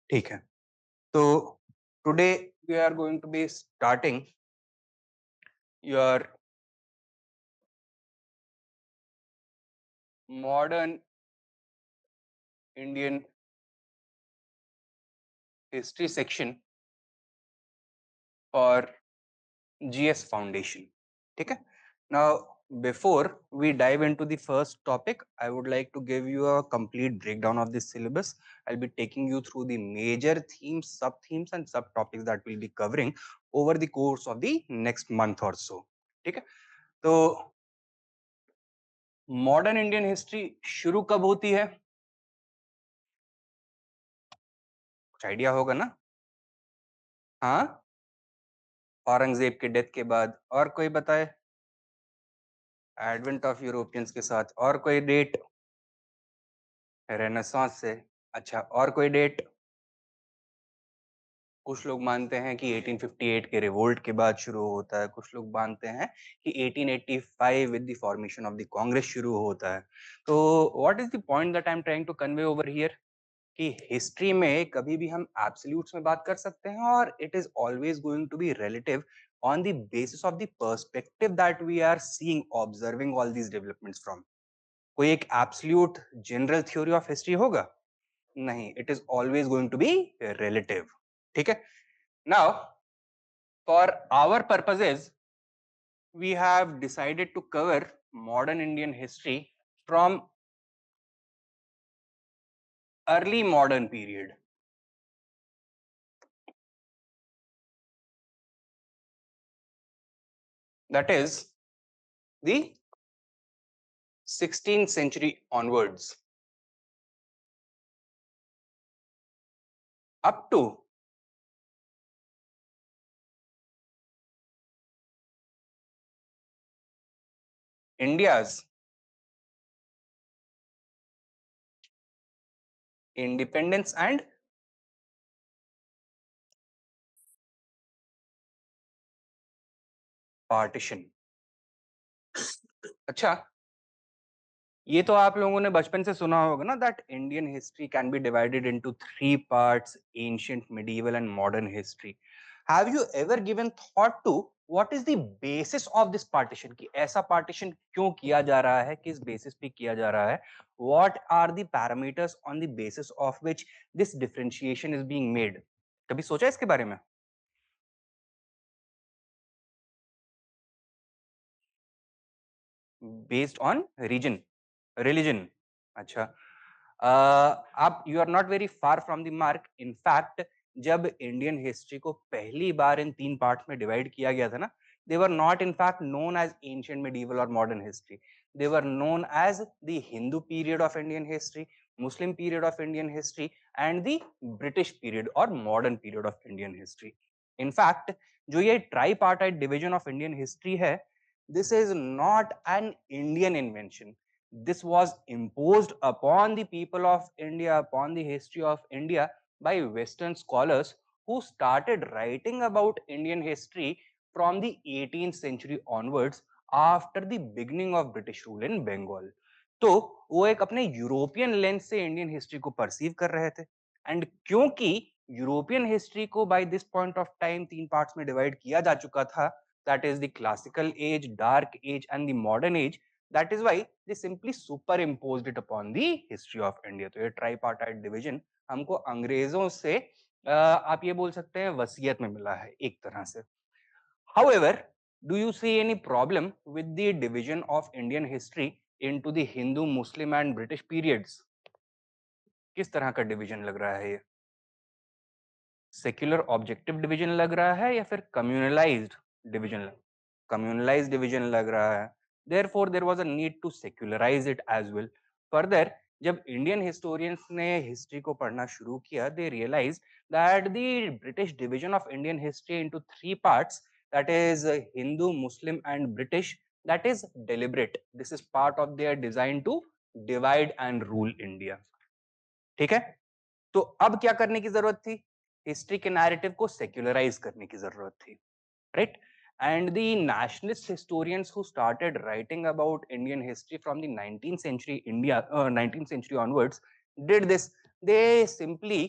ठीक है, तो today we are going to be starting your modern Indian history section for GS Foundation. ठीक है, now before we dive into the first topic, I would like to give you a complete breakdown of this syllabus. I'll be taking you through the major themes, sub themes and subtopics that we'll be covering over the course of the next month or so. ठीक है, तो modern Indian history शुरू कब होती है? कुछ idea होगा ना? हाँ, औरंगजेब के डेथ के बाद। और कोई बताए? एडवेंट ऑफ यूरोपियंस के साथ। और कोई डेट? रेनेसांस से। अच्छा, और कोई डेट? कुछ लोग मानते हैं कि 1858 के रिवोल्ट के बाद शुरू होता है, कुछ लोग मानते हैं कि 1885 with the formation of the Congress शुरू होता है। तो what is the point that I am trying to convey over here कि हिस्ट्री में कभी भी हम एब्सोल्यूट्स में बात कर सकते हैं और it is always going to be relative on the basis of the perspective that we are seeing observing all these developments from. कोई एक absolute general theory of history होगा? नहीं, it is always going to be relative. ठीक है, now for our purposes we have decided to cover modern Indian history from early modern period, that is the 16th century onwards up to India's independence and partition. अच्छा, ये तो आप लोगों ने बचपन से सुना होगा ना that Indian history can be divided into 3 parts, ancient, medieval and modern history. Have you ever given thought to what is the basis of this partition? कि ऐसा पार्टीशन क्यों किया जा रहा है, किस बेसिस पे किया जा रहा है, what are the parameters on the basis of which this differentiation is being made? कभी सोचा इसके बारे में? Based on region, religion. अच्छा, आप you are not very far from the mark. In fact जब इंडियन हिस्ट्री को पहली बार इन 3 पार्ट्स में डिवाइड किया गया था ना, they were not in fact known as ancient, medieval और modern history. They were known as the Hindu period of Indian history, Muslim period of Indian history and the British period और modern period of Indian history. In fact जो ये tripartite division of Indian history है, this is not an Indian invention. This was imposed upon the people of India, upon the history of India by Western scholars who started writing about Indian history from the 18th century onwards after the beginning of British rule in Bengal. तो वो एक अपने European lens से Indian history को perceive कर रहे थे। And क्योंकि यूरोपियन हिस्ट्री को by this point of time 3 parts में डिवाइड किया जा चुका था, that is the classical age, dark age and the modern age, that is why they simply superimposed it upon the history of India. तो ये tripartite division हमको अंग्रेजों से आप ये बोल सकते हैं वसीयत में मिला है एक तरह से। However, do you see any problem with the division of Indian history into the Hindu, Muslim and British periods? किस तरह का डिवीजन लग रहा है ये? सेक्युलर ऑब्जेक्टिव डिवीजन लग रहा है या फिर कम्युनलाइज्ड डिवीजन? कम्युनलाइज्ड डिवीजन लग रहा है। Therefore there was a need to secularise it as well. Further जब इंडियन हिस्टोरियंस ने हिस्ट्री को पढ़ना शुरू किया, they realise that the British division of Indian history into 3 parts, that is Hindu, Muslim and British, that is deliberate. This is part of their design to divide and rule India. ठीक है, तो अब क्या करने की जरूरत थी? हिस्ट्री के नैरेटिव को सेक्युलराइज करने की जरूरत थी, right? And the nationalist historians who started writing about Indian history from the 19th century India, 19th century onwards, did this. They simply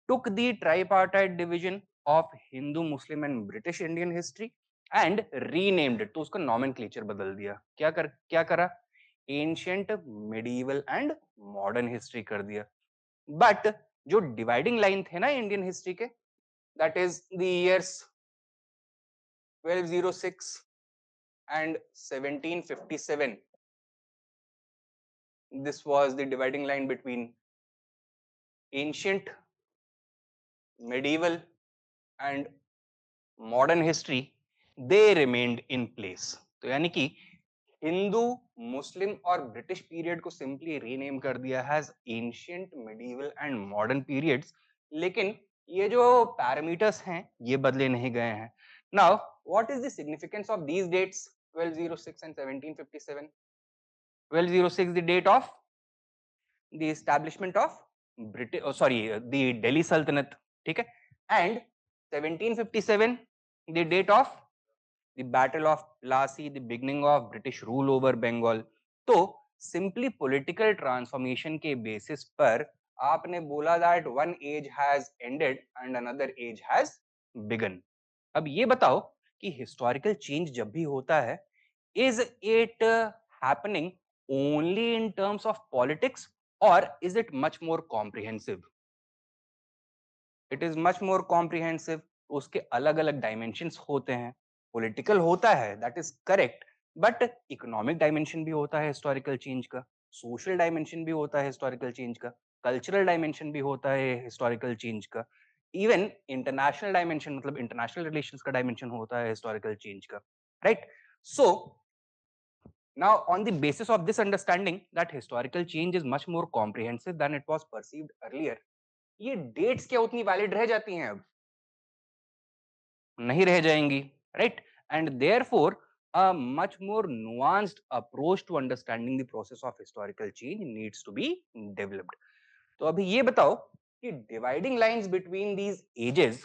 took the tripartite division of Hindu, Muslim and British Indian history and renamed it. तो उसका nomenclature बदल दिया. क्या करा? Ancient, medieval and modern history कर दिया. But जो dividing line थे ना Indian history के, that is the years 1206 and 1757. This was the dividing line between ancient, medieval and modern history they remained in place. तो यानी कि हिंदू, मुस्लिम और ब्रिटिश पीरियड को सिंपली रीनेम कर दिया has ancient, medieval and modern periods, लेकिन ये जो पैरामीटर्स हैं ये बदले नहीं गए हैं. Now what is the significance of these dates 1206 and 1757? 1206 the date of the establishment of the Delhi Sultanate, ठीक है, and 1757 the date of the Battle of Plassey, the beginning of British rule over Bengal. तो simply political transformation के basis पर आपने बोला that one age has ended and another age has begun. अब ये बताओ कि historical change जब भी होता है, is it happening only in terms of politics or is it much more comprehensive? It is much more comprehensive. उसके अलग अलग dimensions होते हैं. Political होता है, that is correct, but economic dimension भी होता है historical change का, social dimension भी होता है historical change का, cultural dimension भी होता है historical change का, even international dimension मतलब international relations का dimension होता है historical change का, right? So now, on the basis of this understanding that historical change is much more comprehensive than it was perceived earlier, ये dates क्या उतनी valid रह जाती हैं अब? नहीं रह जाएंगी, right? And therefore, a much more nuanced approach to understanding the process of historical change needs to be developed. तो अभी ये बताओ कि dividing lines between these ages,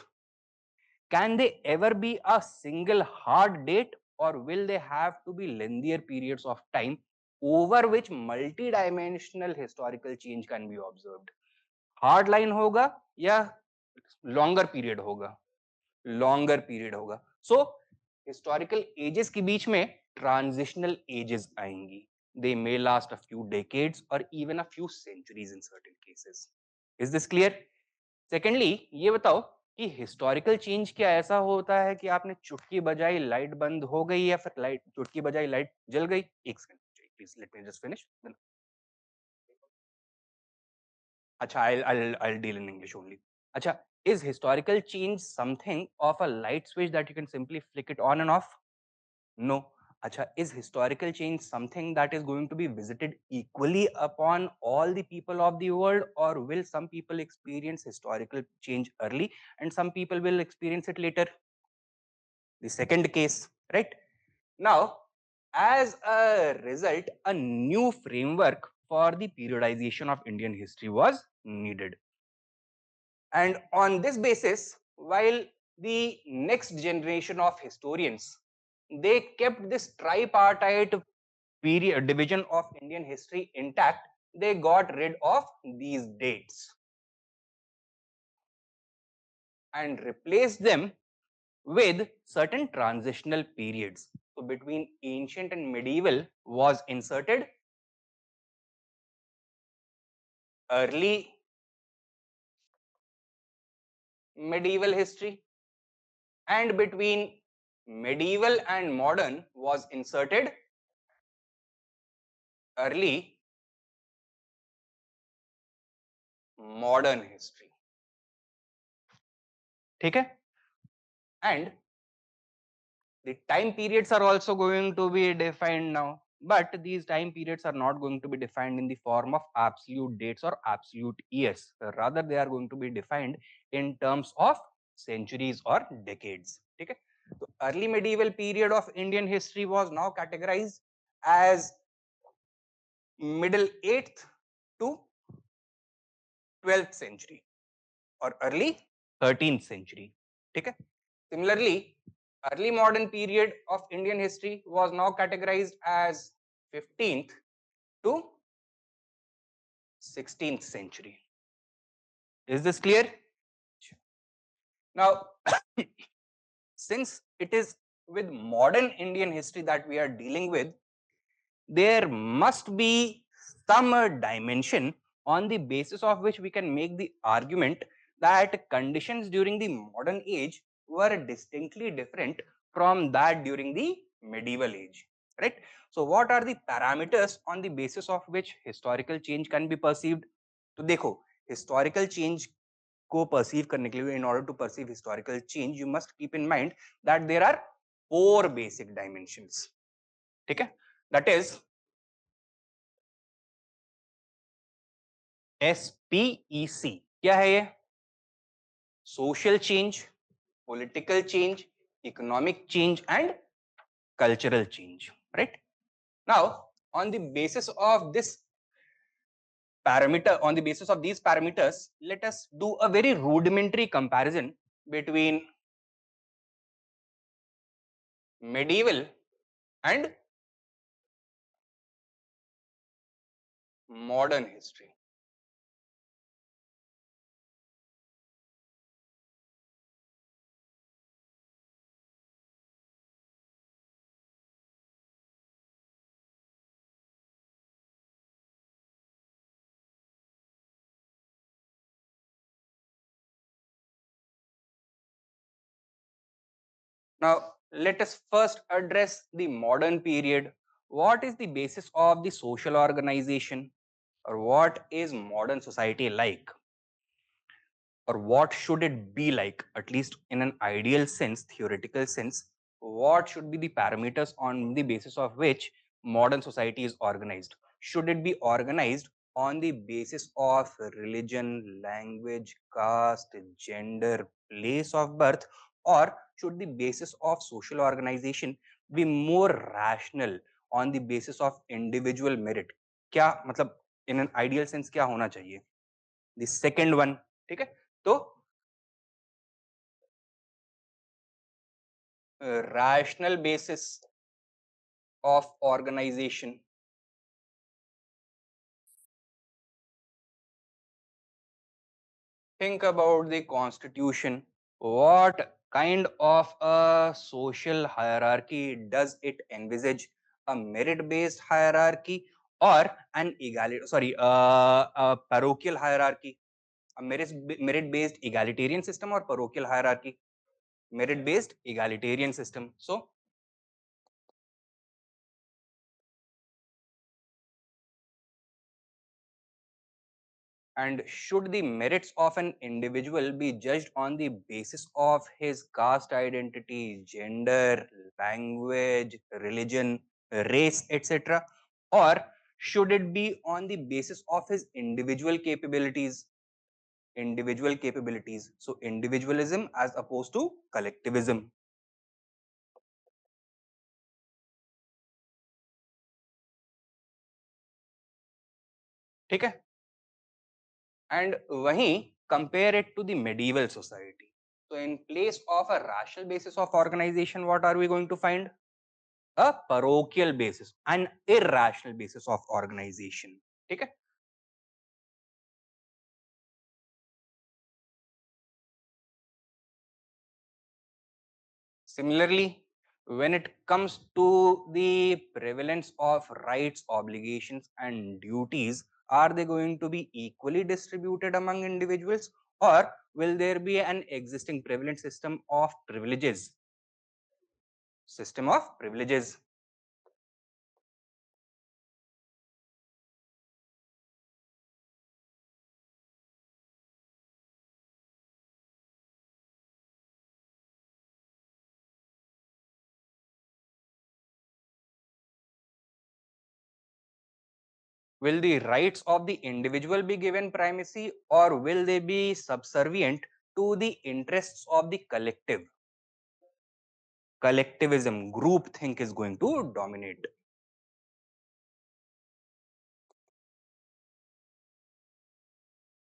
can they ever be a single hard date or will they have to be lengthier periods of time over which multi-dimensional historical change can be observed? Hard line होगा या longer period होगा? Longer period होगा. So historical ages के बीच में transitional ages आएंगी. They may last a few decades or even a few centuries in certain cases. Is this clear? Secondly, ये बताओ कि हिस्टोरिकल चेंज क्या ऐसा होता है कि आपने चुटकी बजाई लाइट बंद हो गई या फिर लाइट चुटकी बजाई लाइट जल गई? एक second please, let me just finish. अच्छा, I'll deal in English only. अच्छा, is historical change something of a light switch that you can simply flick it on and off? No. अच्छा, is historical change something that is going to be visited equally upon all the people of the world, or will some people experience historical change early and some people will experience it later? The second case, right? Now, as a result, a new framework for the periodization of Indian history was needed. And on this basis, while the next generation of historians, they kept this tripartite period division of Indian history intact, they got rid of these dates and replaced them with certain transitional periods. So between ancient and medieval was inserted early medieval history, and between medieval and modern was inserted early modern history. ठीक है? And the time periods are also going to be defined now, but these time periods are not going to be defined in the form of absolute dates or absolute years. Rather, they are going to be defined in terms of centuries or decades. ठीक है? So early medieval period of Indian history was now categorized as middle 8th to 12th century or early 13th century. ठीक है? Similarly, early modern period of Indian history was now categorized as 15th to 16th century. Is this clear? Now, since it is with modern Indian history that we are dealing with, there must be some dimension on the basis of which we can make the argument that conditions during the modern age were distinctly different from that during the medieval age, right? So what are the parameters on the basis of which historical change can be perceived? तो देखो, historical change को perceive करने के लिए, in order to perceive historical change, you must keep in mind that there are four basic dimensions, ठीक है? That is SPEC. क्या है ये? Social change, political change, economic change, and cultural change, right? Now, on the basis of this parameter, on the basis of these parameters, let us do a very rudimentary comparison between medieval and modern history. Now, let us first address the modern period. What is the basis of the social organization, or what is modern society like, or what should it be like, at least in an ideal sense, theoretical sense? What should be the parameters on the basis of which modern society is organized? Should it be organized on the basis of religion, language, caste, gender, place of birth, or should the basis of social organization be more rational on the basis of individual merit? क्या मतलब in an ideal sense क्या होना चाहिए? The second one, ठीक है? तो rational basis of organization. Think about the constitution. What kind of a social hierarchy does it envisage? A merit-based hierarchy or an a parochial hierarchy? A merit-based egalitarian system or parochial hierarchy? Merit-based egalitarian system. So and should the merits of an individual be judged on the basis of his caste identity, gender, language, religion, race, etc.? Or should it be on the basis of his individual capabilities? Individual capabilities. So, individualism as opposed to collectivism. ठीक है? And वहीं compare it to the medieval society. So, in place of a rational basis of organization, what are we going to find? A parochial basis, an irrational basis of organization. ठीक है? Similarly, when it comes to the prevalence of rights, obligations, and duties, are they going to be equally distributed among individuals, or will there be an existing prevalent system of privileges? System of privileges. Will the rights of the individual be given primacy, or will they be subservient to the interests of the collective? Collectivism, group think is going to dominate.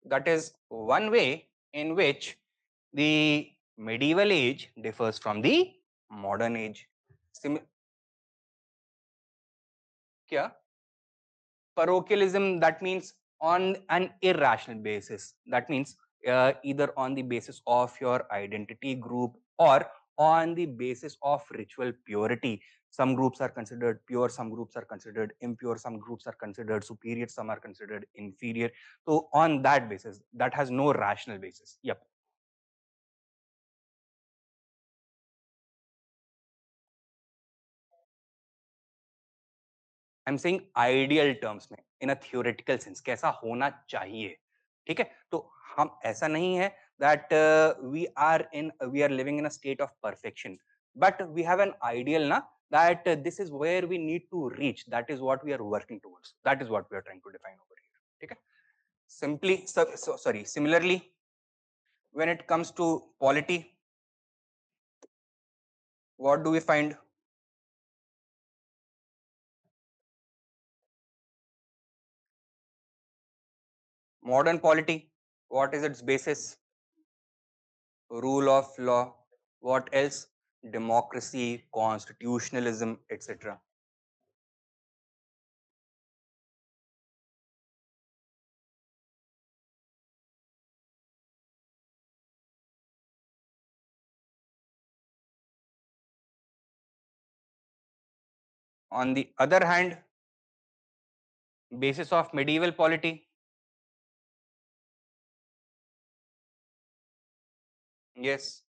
That is one way in which the medieval age differs from the modern age. क्या? Parochialism, that means on an irrational basis. That means either on the basis of your identity group or on the basis of ritual purity. Some groups are considered pure, some groups are considered impure, some groups are considered superior, some are considered inferior. So on that basis, that has no rational basis. Yep. I am saying ideal terms में, इन अ theoretical sense कैसा होना चाहिए, ठीक है? तो हम ऐसा नहीं है that we are living in a state of perfection, but we have an ideal ना, that this is where we need to reach, that is what we are working towards, that is what we are trying to define over here, ठीक है? Simply sorry, similarly, when it comes to polity, what do we find? Modern polity, what is its basis? Rule of law. What else? Democracy, constitutionalism, etc. On the other hand, basis of medieval polity, yes,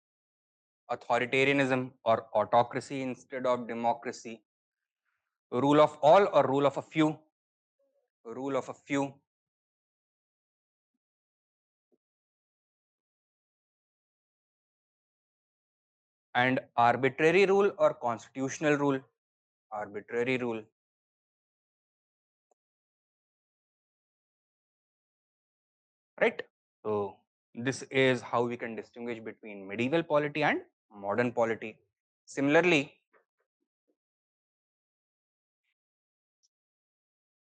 authoritarianism or autocracy instead of democracy, rule of all or rule of a few, rule of a few, and arbitrary rule or constitutional rule, arbitrary rule, right? So this is how we can distinguish between medieval polity and modern polity. Similarly,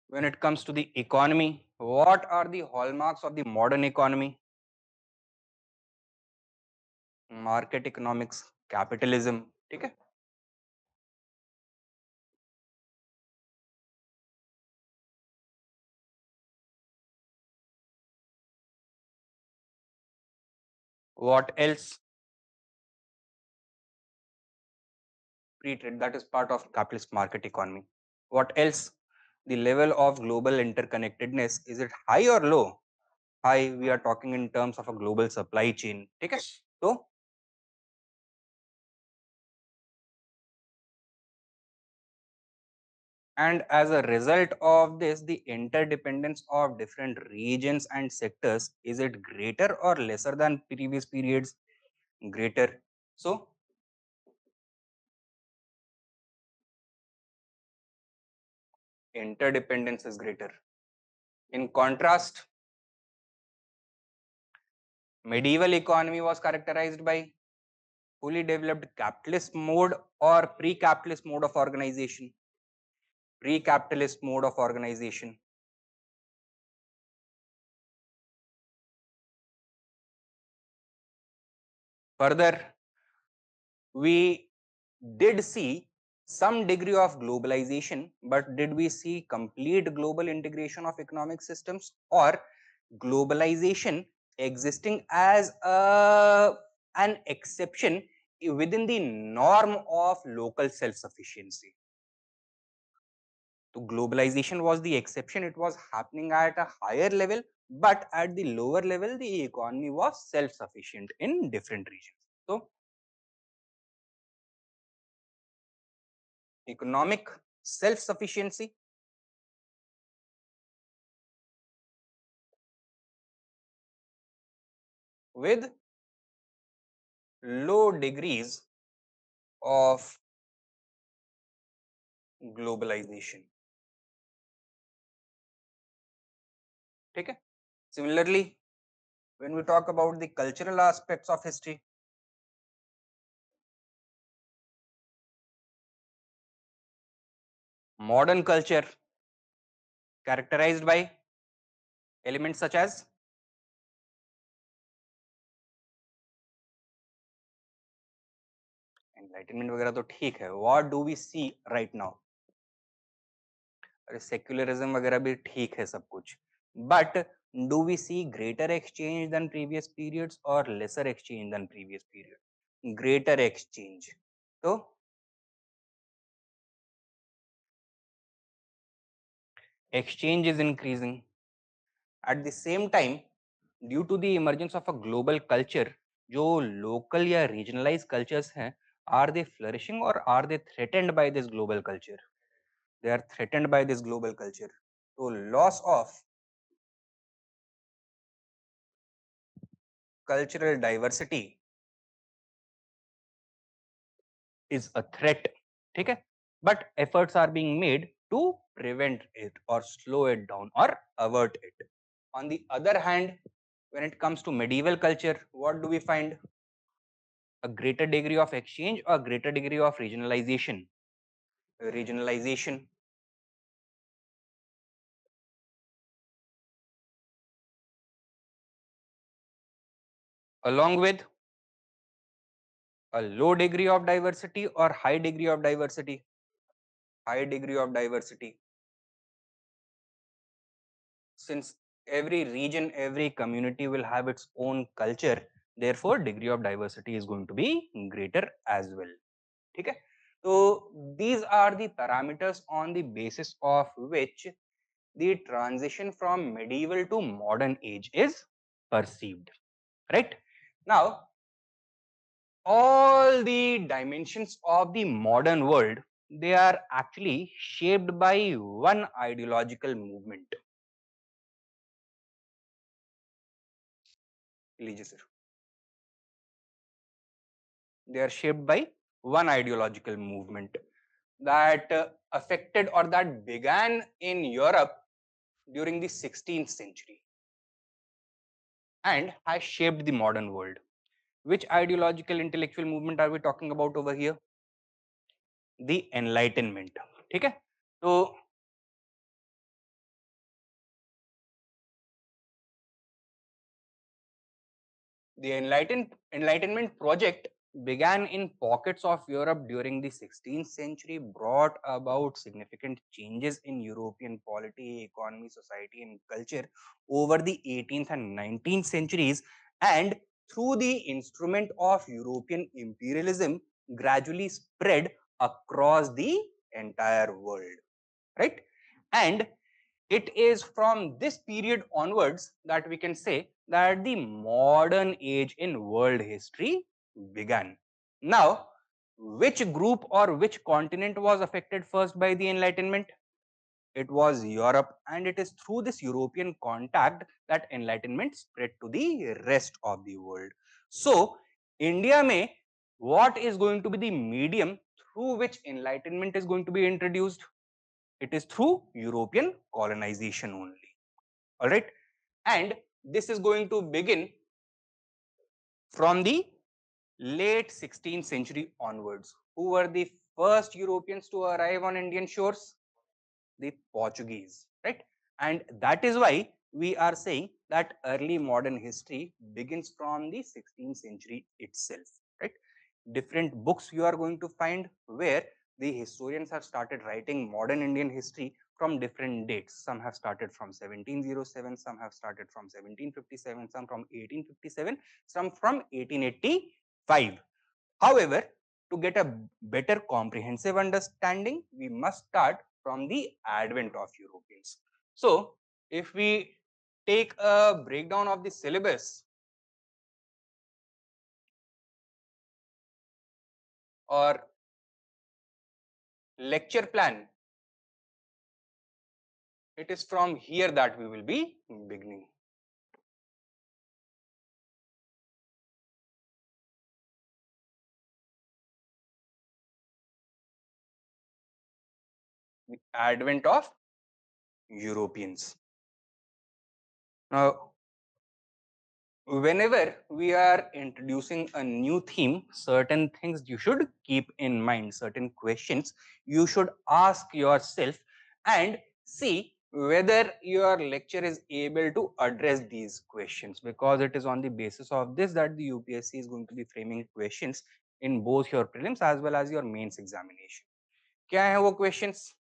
when it comes to the economy, what are the hallmarks of the modern economy? Market economics, capitalism, ठीक है? What else? Free trade, that is part of capitalist market economy. What else? The level of global interconnectedness, is it high or low? High, we are talking in terms of a global supply chain, ठीक है? तो and as a result of this, the interdependence of different regions and sectors, is it greater or lesser than previous periods? Greater. So interdependence is greater. In contrast, medieval economy was characterized by fully developed capitalist mode or pre-capitalist mode of organization. Pre-capitalist mode of organization. Further, we did see some degree of globalization, but did we see complete global integration of economic systems, or globalization existing as an exception within the norm of local self-sufficiency? So globalization was the exception, it was happening at a higher level, but at the lower level, the economy was self-sufficient in different regions. So economic self-sufficiency with low degrees of globalization. ठीक है? Similarly, when we talk about the cultural aspects of history, modern culture characterized by elements such as enlightenment वगैरह तो ठीक है. What do we see right now? अरे secularism वगैरह भी ठीक है सब कुछ, but Do we see greater exchange than previous periods or lesser exchange than previous period? Greater exchange. So exchange is increasing. At the same time, due to the emergence of a global culture, जो local या regionalized cultures हैं, are they flourishing or are they threatened by this global culture? They are threatened by this global culture. So loss of cultural diversity is a threat. ठीक है? But efforts are being made to prevent it or slow it down or avert it. On the other hand, when it comes to medieval culture, what do we find? A greater degree of exchange or greater degree of regionalization? Regionalization. Along with a low degree of diversity or high degree of diversity? High degree of diversity. Since every region, every community will have its own culture, therefore degree of diversity is going to be greater as well. ठीक है? So these are the parameters on the basis of which the transition from medieval to modern age is perceived, right? Now all the dimensions of the modern world, they are actually shaped by one ideological movement. Religious. They are shaped by one ideological movement that affected or that began in Europe during the 16th century and has shaped the modern world. Which ideological intellectual movement are we talking about over here? The Enlightenment. ठीक है? तो the Enlightenment project began in pockets of Europe during the 16th century, brought about significant changes in European polity, economy, society, and culture over the 18th and 19th centuries, and through the instrument of European imperialism, gradually spread across the entire world, right? And it is from this period onwards that we can say that the modern age in world history began. Now, which group or which continent was affected first by the Enlightenment? It was Europe, and it is through this European contact that Enlightenment spread to the rest of the world. So, India may, what is going to be the medium through which Enlightenment is going to be introduced? It is through European colonization only. All right. And this is going to begin from the late 16th century onwards. Who were the first Europeans to arrive on Indian shores? The Portuguese, right? And that is why we are saying that early modern history begins from the 16th century itself, right? Different books you are going to find where the historians have started writing modern Indian history from different dates. Some have started from 1707, some have started from 1757, some from 1857, some from 1885. However, to get a better comprehensive understanding, we must start from the advent of Europeans. So, if we take a breakdown of the syllabus or lecture plan, it is from here that we will be beginning. The advent of Europeans. Now, whenever we are introducing a new theme, certain things you should keep in mind, certain questions you should ask yourself and see whether your lecture is able to address these questions, because it is on the basis of this that the UPSC is going to be framing questions in both your prelims as well as your mains examination. क्या है वो questions?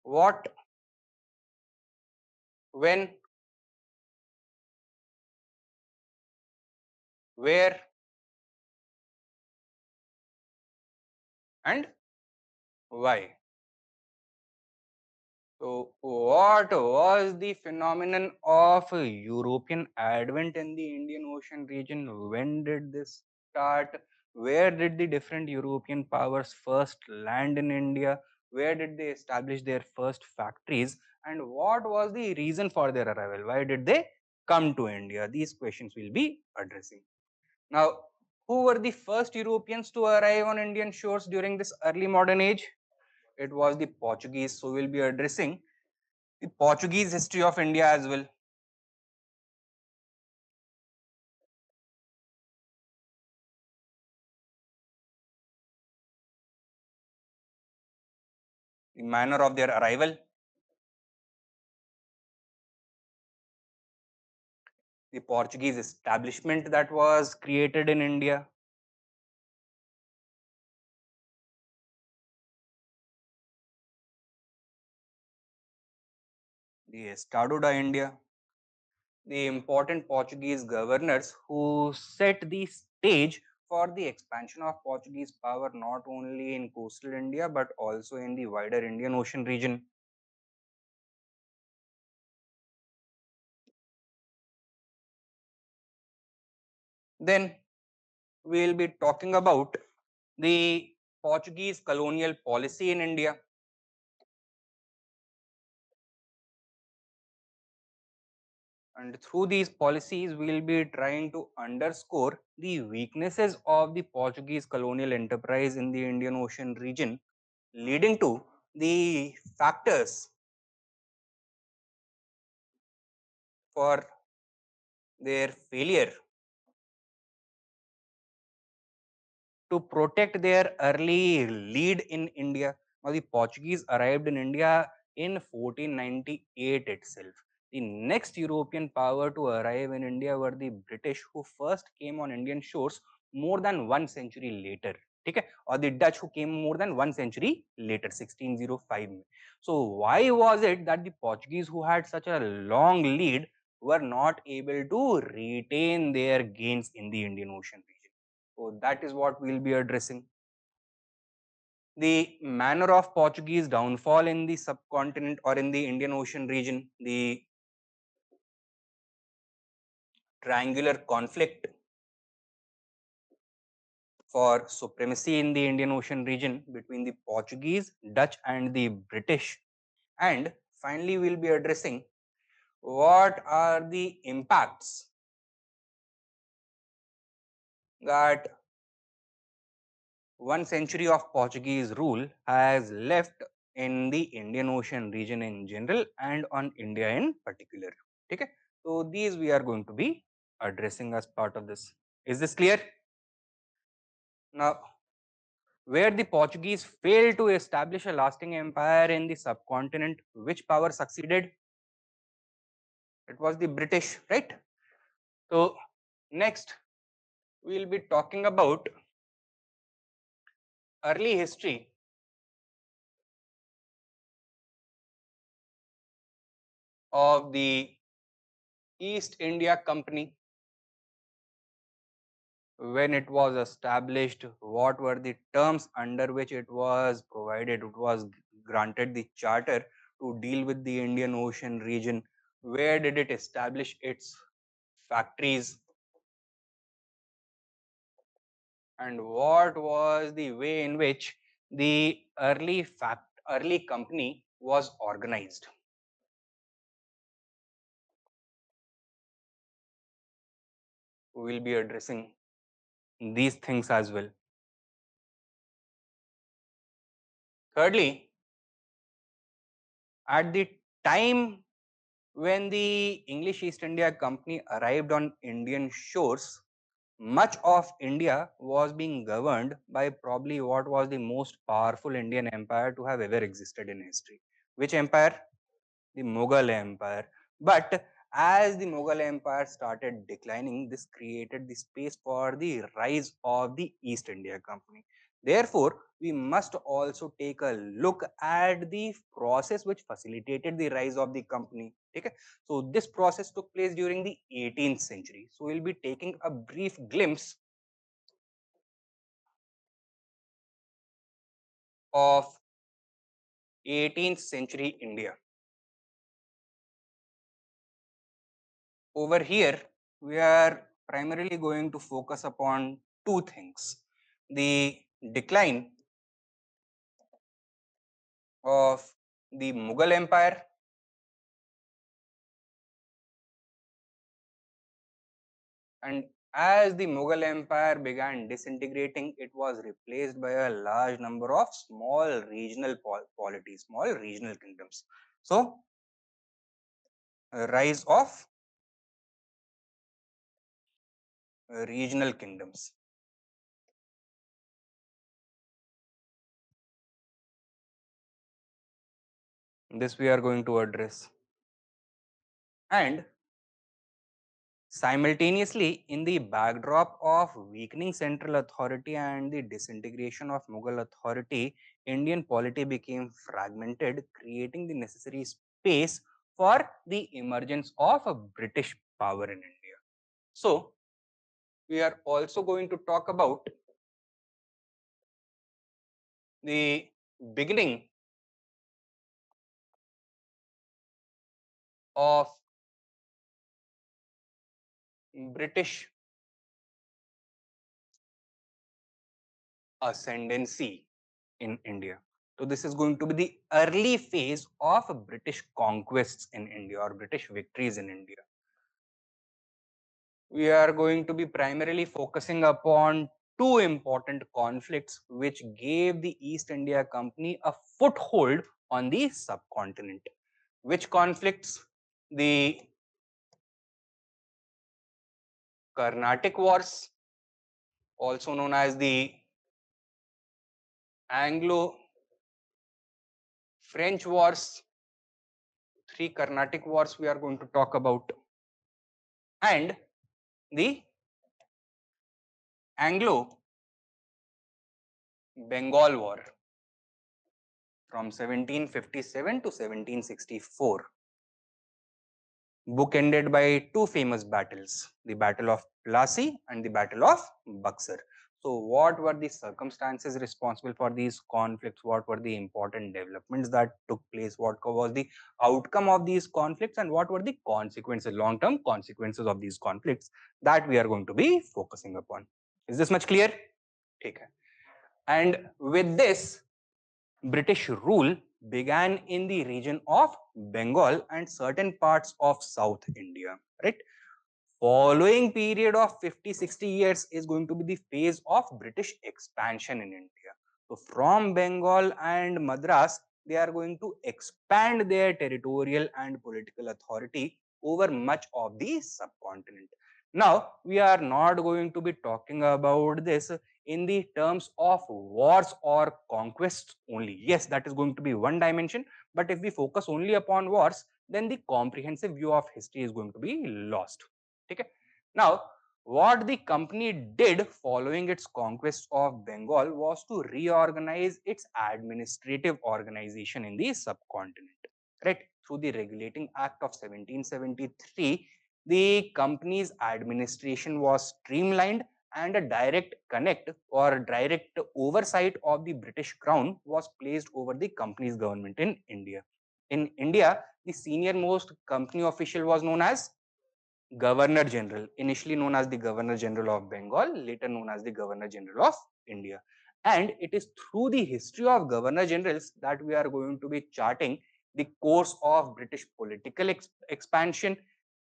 What When, where, and why? So, what was the phenomenon of European advent in the Indian Ocean region? When did this start? Where did the different European powers first land in India? Where did they establish their first factories? And what was the reason for their arrival? Why did they come to India? These questions we'll be addressing. Now, who were the first Europeans to arrive on Indian shores during this early modern age? It was the Portuguese. So, we'll be addressing the Portuguese history of India as well. The manner of their arrival, the Portuguese establishment that was created in India, the Estado da India, the important Portuguese governors who set the stage for the expansion of Portuguese power not only in coastal India but also in the wider Indian Ocean region. Then we'll be talking about the Portuguese colonial policy in India. And through these policies, we will be trying to underscore the weaknesses of the Portuguese colonial enterprise in the Indian Ocean region, leading to the factors for their failure to protect their early lead in India. Now, the Portuguese arrived in India in 1498 itself. The next European power to arrive in India were the British, who first came on Indian shores more than 1 century later. Okay? Or the Dutch, who came more than 1 century later, 1605. So, why was it that the Portuguese, who had such a long lead, were not able to retain their gains in the Indian Ocean region? So that is what we'll be addressing. The manner of Portuguese downfall in the subcontinent or in the Indian Ocean region, the triangular conflict for supremacy in the Indian Ocean region between the Portuguese, Dutch, and the British. And finally, we'll be addressing what are the impacts that 1 century of Portuguese rule has left in the Indian Ocean region in general and on India in particular. Okay? So these we are going to be addressing as part of this. Is this clear? Now, where the Portuguese failed to establish a lasting empire in the subcontinent, which power succeeded? It was the British, right? So next, we will be talking about early history of the East India Company. When it was established, what were the terms under which it was provided, it was granted the charter to deal with the Indian Ocean region, where did it establish its factories, and what was the way in which the early company was organized. We will be addressing these things as well. Thirdly, at the time when the English East India Company arrived on Indian shores, much of India was being governed by probably what was the most powerful Indian empire to have ever existed in history. Which empire? The Mughal Empire. But as the Mughal Empire started declining, this created the space for the rise of the East India Company. Therefore, we must also take a look at the process which facilitated the rise of the company. Okay? So this process took place during the 18th century. So we'll be taking a brief glimpse of 18th century India. Over here, we are primarily going to focus upon two things: the decline of the Mughal Empire and as the Mughal Empire began disintegrating, it was replaced by a large number of small regional polities, small regional kingdoms. So, a rise of regional kingdoms. This we are going to address. And simultaneously, in the backdrop of weakening central authority and the disintegration of Mughal authority, Indian polity became fragmented, creating the necessary space for the emergence of a British power in India. So, we are also going to talk about the beginning of British ascendancy in India. So this is going to be the early phase of British conquests in India or British victories in India. We are going to be primarily focusing upon two important conflicts which gave the East India Company a foothold on the subcontinent. Which conflicts? The Carnatic Wars, also known as the Anglo-French Wars, three Carnatic Wars we are going to talk about, and the Anglo-Bengal War from 1757 to 1764. Bookended by two famous battles, the Battle of Plassey and the Battle of Buxar. So, what were the circumstances responsible for these conflicts? What were the important developments that took place? What was the outcome of these conflicts? And what were the consequences, long-term consequences of these conflicts that we are going to be focusing upon? Is this much clear? Okay. And with this, British rule began in the region of Bengal and certain parts of South India, right? Following period of 50-60 years is going to be the phase of British expansion in India. So from Bengal and Madras, they are going to expand their territorial and political authority over much of the subcontinent. Now, we are not going to be talking about this in the terms of wars or conquests only. Yes, that is going to be one dimension, but if we focus only upon wars, then the comprehensive view of history is going to be lost. Okay? Now, what the company did following its conquest of Bengal was to reorganize its administrative organization in the subcontinent. Right? Through the Regulating Act of 1773, the company's administration was streamlined and a direct connect or direct oversight of the British Crown was placed over the company's government in India. In India, the senior most company official was known as Governor General, initially known as the Governor General of Bengal, later known as the Governor General of India. And it is through the history of Governor Generals that we are going to be charting the course of British political expansion,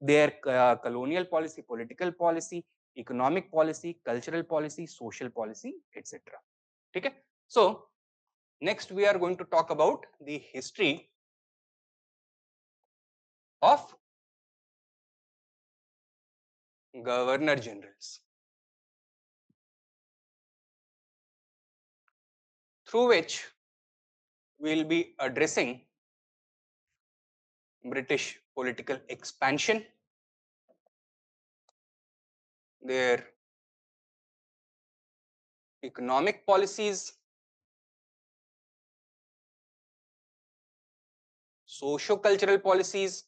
their colonial policy, political policy, economic policy, cultural policy, social policy, etc. Okay? So, next we are going to talk about the history of Governor Generals, through which we will be addressing British political expansion, their economic policies, socio-cultural policies,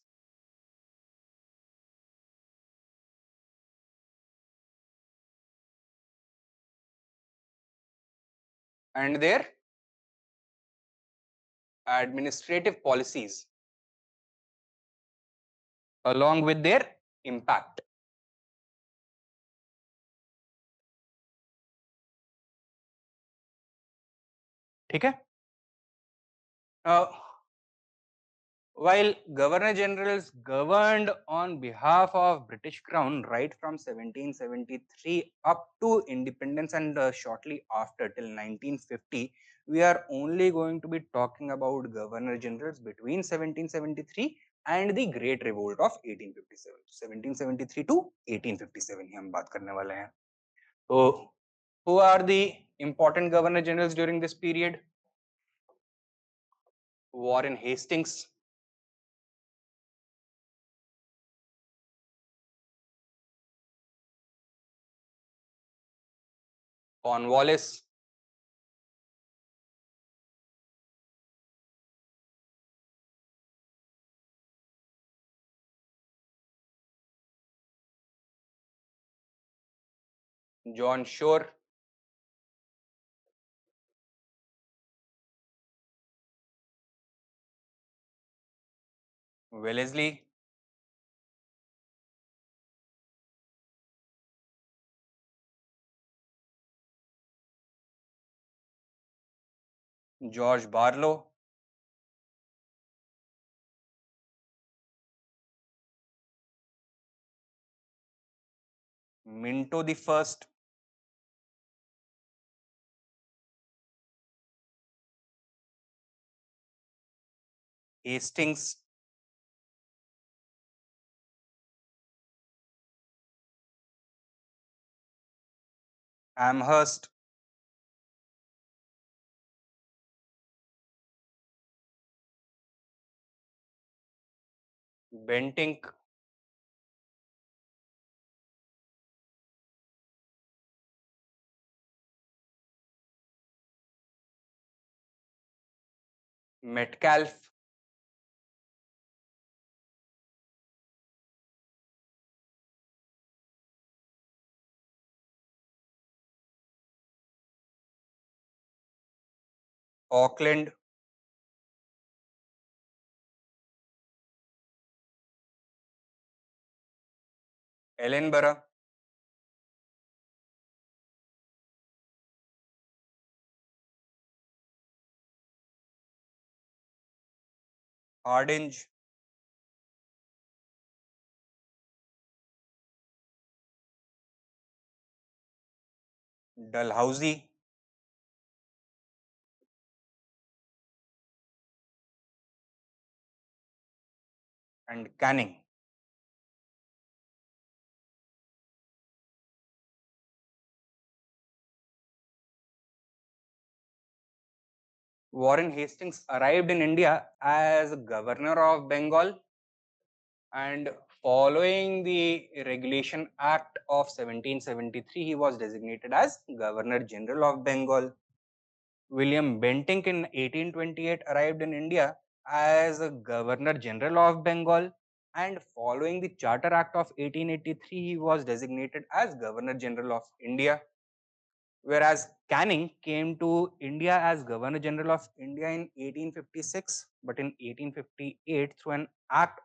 and their administrative policies along with their impact. ठीक है? uh, while governor generals governed on behalf of British crown right from 1773 up to independence and shortly after till 1950, we are only going to be talking about governor generals between 1773 and the great revolt of 1857. 1773 to 1857 ही हम बात करने वाले हैं. So who are the important governor generals during this period? Warren Hastings, Cornwallis, John Shore, Wellesley, George Barlow, Minto the First, Hastings, Amherst, Bentinck, Metcalfe, Auckland, Ellenborough, Hardinge, Dalhousie, and Canning. Warren Hastings arrived in India as governor of Bengal, and following the Regulation Act of 1773, he was designated as Governor General of Bengal. William Bentinck in 1828 arrived in India as a Governor General of Bengal, and following the Charter Act of 1883, he was designated as Governor General of India. Whereas Canning came to India as Governor General of India in 1856, but in 1858, through an Act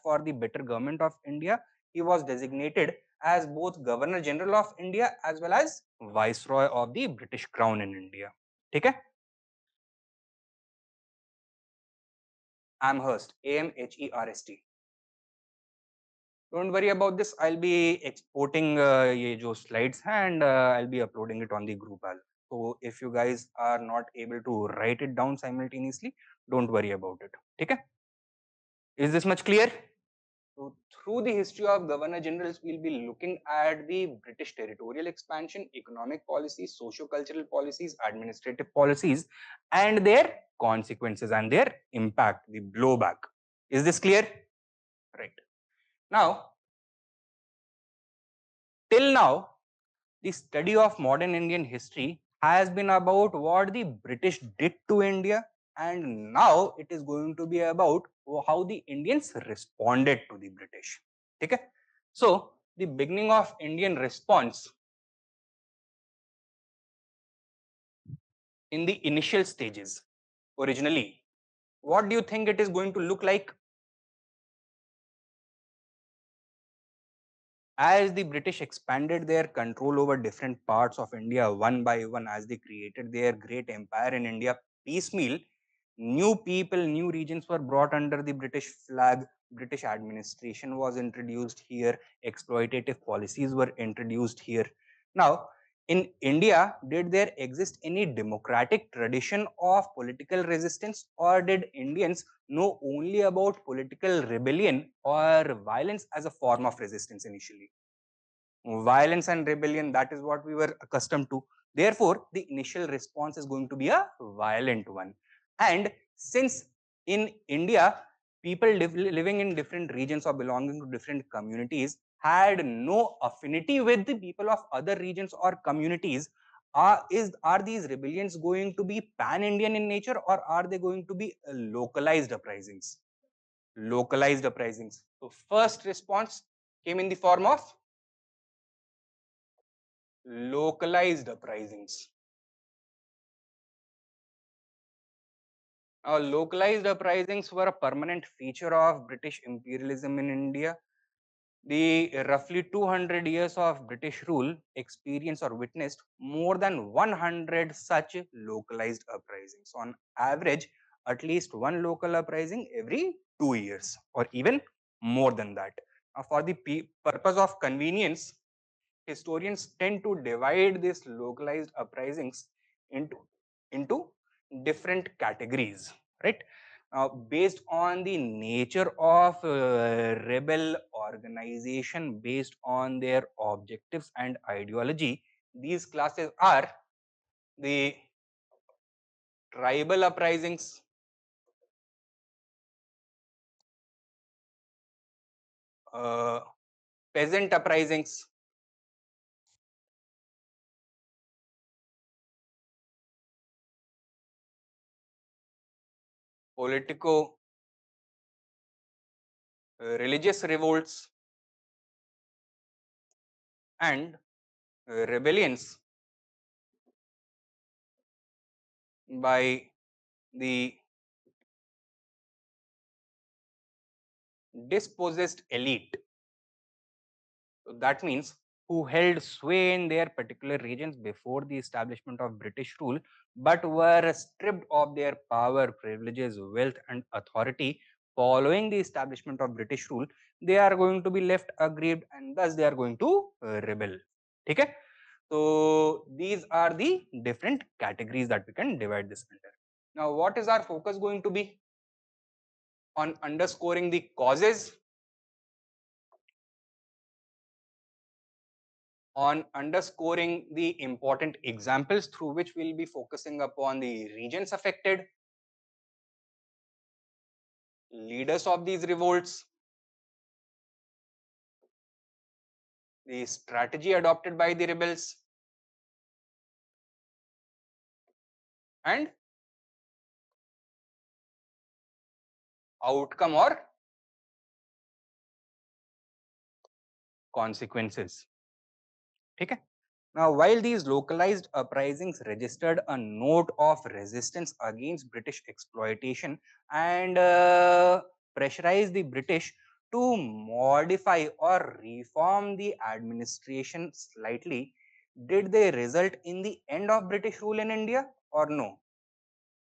for the Better Government of India, he was designated as both Governor General of India as well as Viceroy of the British Crown in India. ठीक है? Amherst, Amherst. Don't worry about this. I'll be exporting ये जो slides हैं and I'll be uploading it on the group as. So if you guys are not able to write it down simultaneously, don't worry about it. ठीक है? Is this much clear? So through the history of governor generals, we'll be looking at the British territorial expansion, economic policies, socio-cultural policies, administrative policies, and their consequences and their impact, the blowback. Is this clear? Right. Now, till now, The study of modern Indian history has been about what the British did to India, and now it is going to be about how the Indians responded to the British. Okay? So, the beginning of Indian response in the initial stages, originally, what do you think it is going to look like? As the British expanded their control over different parts of India one by one, as they created their great empire in India piecemeal, new people, new regions were brought under the British flag. British administration was introduced here, exploitative policies were introduced here. Now, in India, did there exist any democratic tradition of political resistance, or did Indians know only about political rebellion or violence as a form of resistance initially? Violence and rebellion, that is what we were accustomed to. Therefore, the initial response is going to be a violent one. And since in India, people living in different regions or belonging to different communities had no affinity with the people of other regions or communities, are these rebellions going to be pan-Indian in nature, or are they going to be localized uprisings? Localized uprisings. So first response came in the form of localized uprisings. Localized uprisings were a permanent feature of British imperialism in India. The roughly 200 years of British rule experienced or witnessed more than 100 such localized uprisings. On average, at least one local uprising every 2 years, or even more than that. For the purpose of convenience, historians tend to divide these localized uprisings into, into different categories, right? Based on the nature of rebel organization, based on their objectives and ideology, these classes are the tribal uprisings, uh, peasant uprisings, politico religious revolts, and rebellions by the dispossessed elite. So that means who held sway in their particular regions before the establishment of British rule, but were stripped of their power, privileges, wealth, and authority following the establishment of British rule. They are going to be left aggrieved, and thus they are going to rebel. Okay? So these are the different categories that we can divide this under. Now, what is our focus going to be? On underscoring the causes, on underscoring the important examples through which we'll be focusing upon the regions affected, leaders of these revolts, the strategy adopted by the rebels, and outcome or consequences. Okay? Now, while these localized uprisings registered a note of resistance against British exploitation and pressurized the British to modify or reform the administration slightly, did they result in the end of British rule in India or no?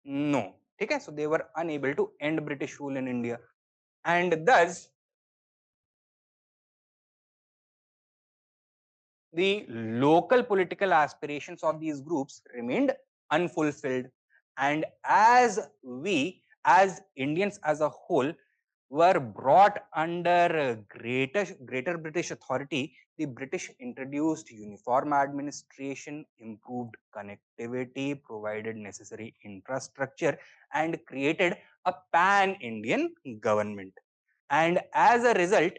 No. Okay, so they were unable to end British rule in India, and thus the local political aspirations of these groups remained unfulfilled. And as we, as Indians as a whole, were brought under greater British authority, the British introduced uniform administration, improved connectivity, provided necessary infrastructure, and created a pan-Indian government. And as a result,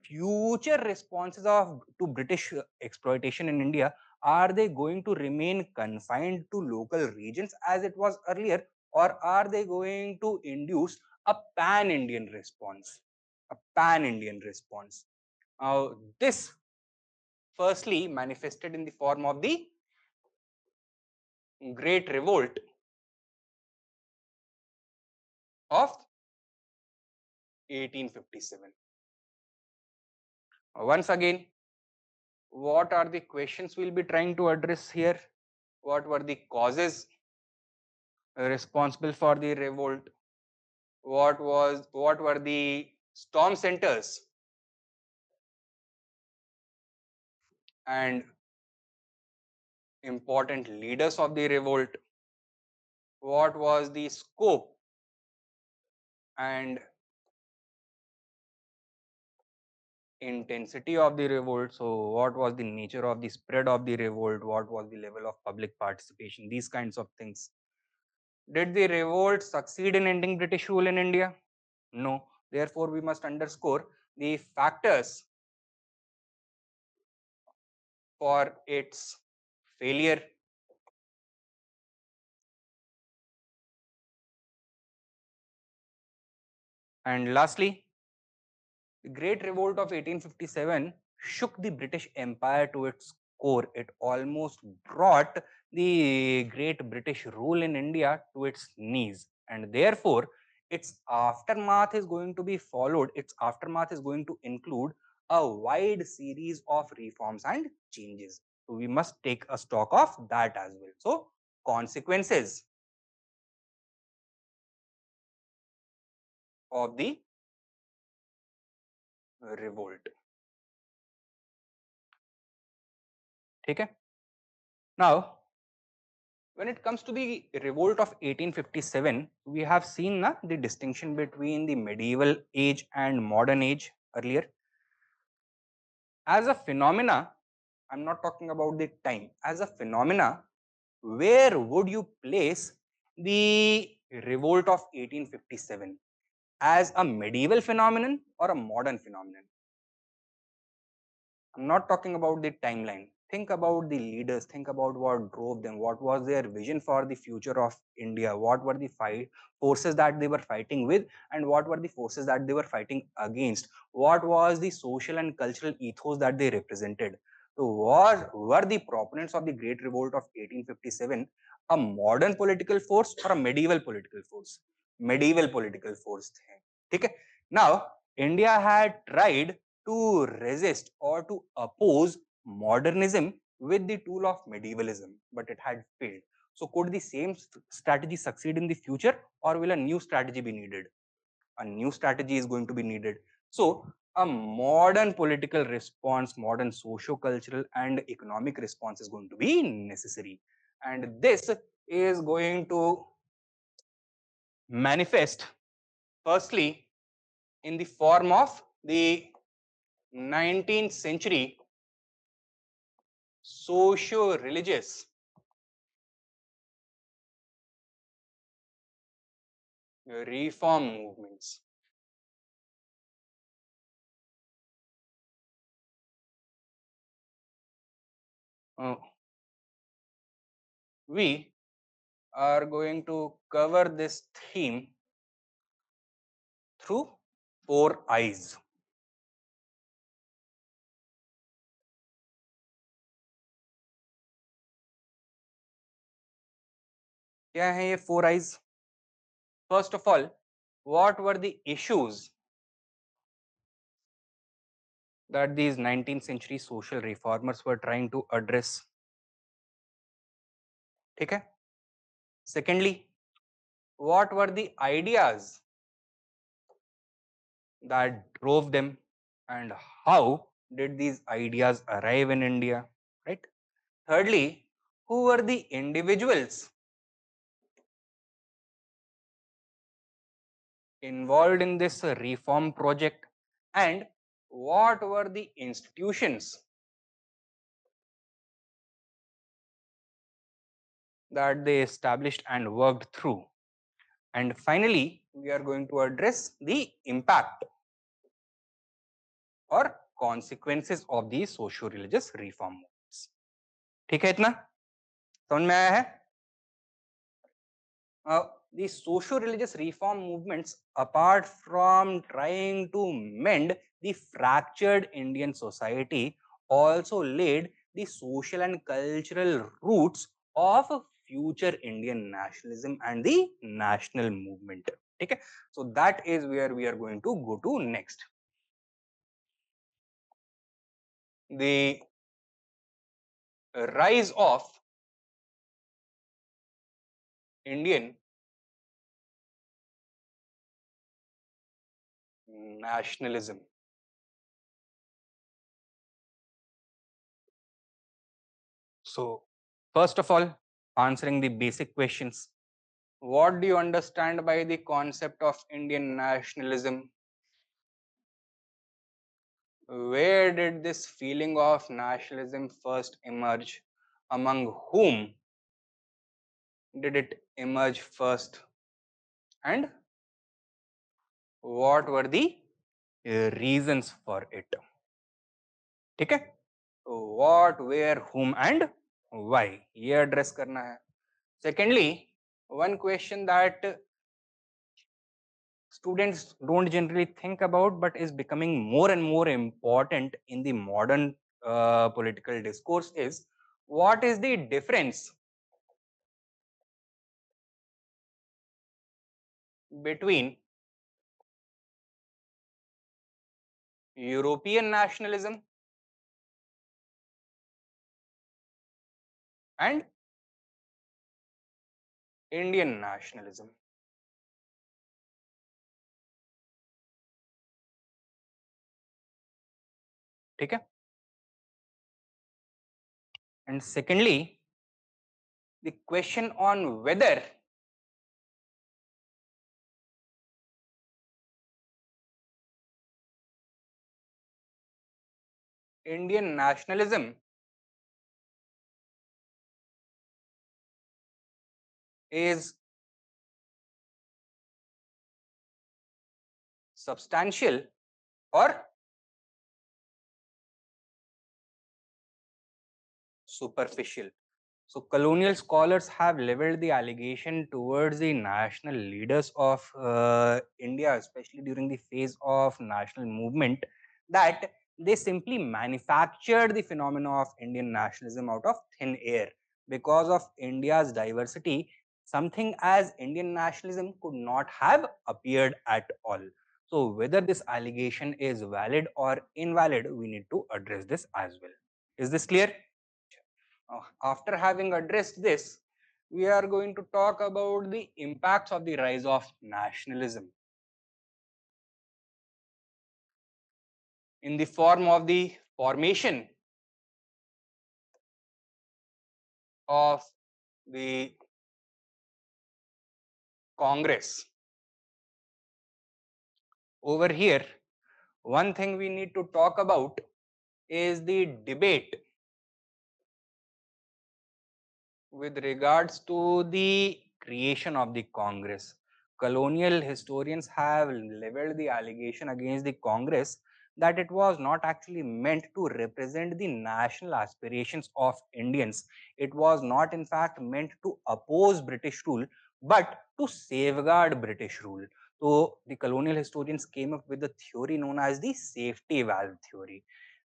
future responses to British exploitation in India, are they going to remain confined to local regions as it was earlier, or are they going to induce a pan-Indian response? A pan-Indian response. Now, this firstly manifested in the form of the Great Revolt of 1857. Once again, what are the questions we'll be trying to address here? What were the causes responsible for the revolt? What were the storm centers and important leaders of the revolt? What was the scope and intensity of the revolt? So what was the nature of the spread of the revolt? What was the level of public participation? These kinds of things. Did the revolt succeed in ending British rule in India? No. Therefore, we must underscore the factors for its failure. And lastly, the Great Revolt of 1857 shook the British Empire to its core. It almost brought the great British rule in India to its knees. And therefore, its aftermath is going to be followed. Its aftermath is going to include a wide series of reforms and changes. So we must take a stock of that as well. So, consequences of the revolt. Okay? Now, when it comes to the revolt of 1857, we have seen the distinction between the medieval age and modern age earlier. As a phenomena, I'm not talking about the time. As a phenomena, where would you place the revolt of 1857? As a medieval phenomenon or a modern phenomenon? I'm not talking about the timeline. Think about the leaders. Think about what drove them. What was their vision for the future of India? What were the forces that they were fighting with, and what were the forces that they were fighting against? What was the social and cultural ethos that they represented? So, were the proponents of the Great Revolt of 1857 a modern political force or a medieval political force? Medieval political force. Okay. Now, India had tried to resist or to oppose modernism with the tool of medievalism, but it had failed. So, could the same strategy succeed in the future, or will a new strategy be needed? A new strategy is going to be needed. So, a modern political response, modern socio-cultural and economic response is going to be necessary. And this is going to manifest firstly in the form of the 19th century socio-religious reform movements. We are going to cover this theme through 4 eyes. क्या है ये 4 eyes? First of all, what were the issues that these 19th century social reformers were trying to address? ठीक है? Secondly, what were the ideas that drove them, and how did these ideas arrive in India? Right? Thirdly, who were the individuals involved in this reform project, and what were the institutions that they established and worked through? And finally, we are going to address the impact or consequences of the socio-religious reform movements. ठीक है, इतना समझ में आया है? The socio-religious reform movements, apart from trying to mend the fractured Indian society, also laid the social and cultural roots of future Indian nationalism and the national movement. Okay, so that is where we are going to go to next. The rise of Indian nationalism. So, first of all, answering the basic questions. What do you understand by the concept of Indian nationalism? Where did this feeling of nationalism first emerge? Among whom did it emerge first? And what were the reasons for it? ठीक है? What, where, whom and why? ये address करना है. Secondly, one question that students don't generally think about but is becoming more and more important in the modern political discourse is, what is the difference between European nationalism and Indian nationalism? ठीक है? And secondly, the question on whether Indian nationalism is substantial or superficial. So colonial scholars have leveled the allegation towards the national leaders of India, especially during the phase of national movement, that they simply manufactured the phenomena of Indian nationalism out of thin air. Because of India's diversity, something as Indian nationalism could not have appeared at all. So whether this allegation is valid or invalid, we need to address this as well. Is this clear? After having addressed this, we are going to talk about the impacts of the rise of nationalism in the form of the formation of the Congress. Over here, one thing we need to talk about is the debate with regards to the creation of the Congress. Colonial historians have leveled the allegation against the Congress that it was not actually meant to represent the national aspirations of Indians. It was not, in fact, meant to oppose British rule, but to safeguard British rule. So, the colonial historians came up with a theory known as the safety valve theory,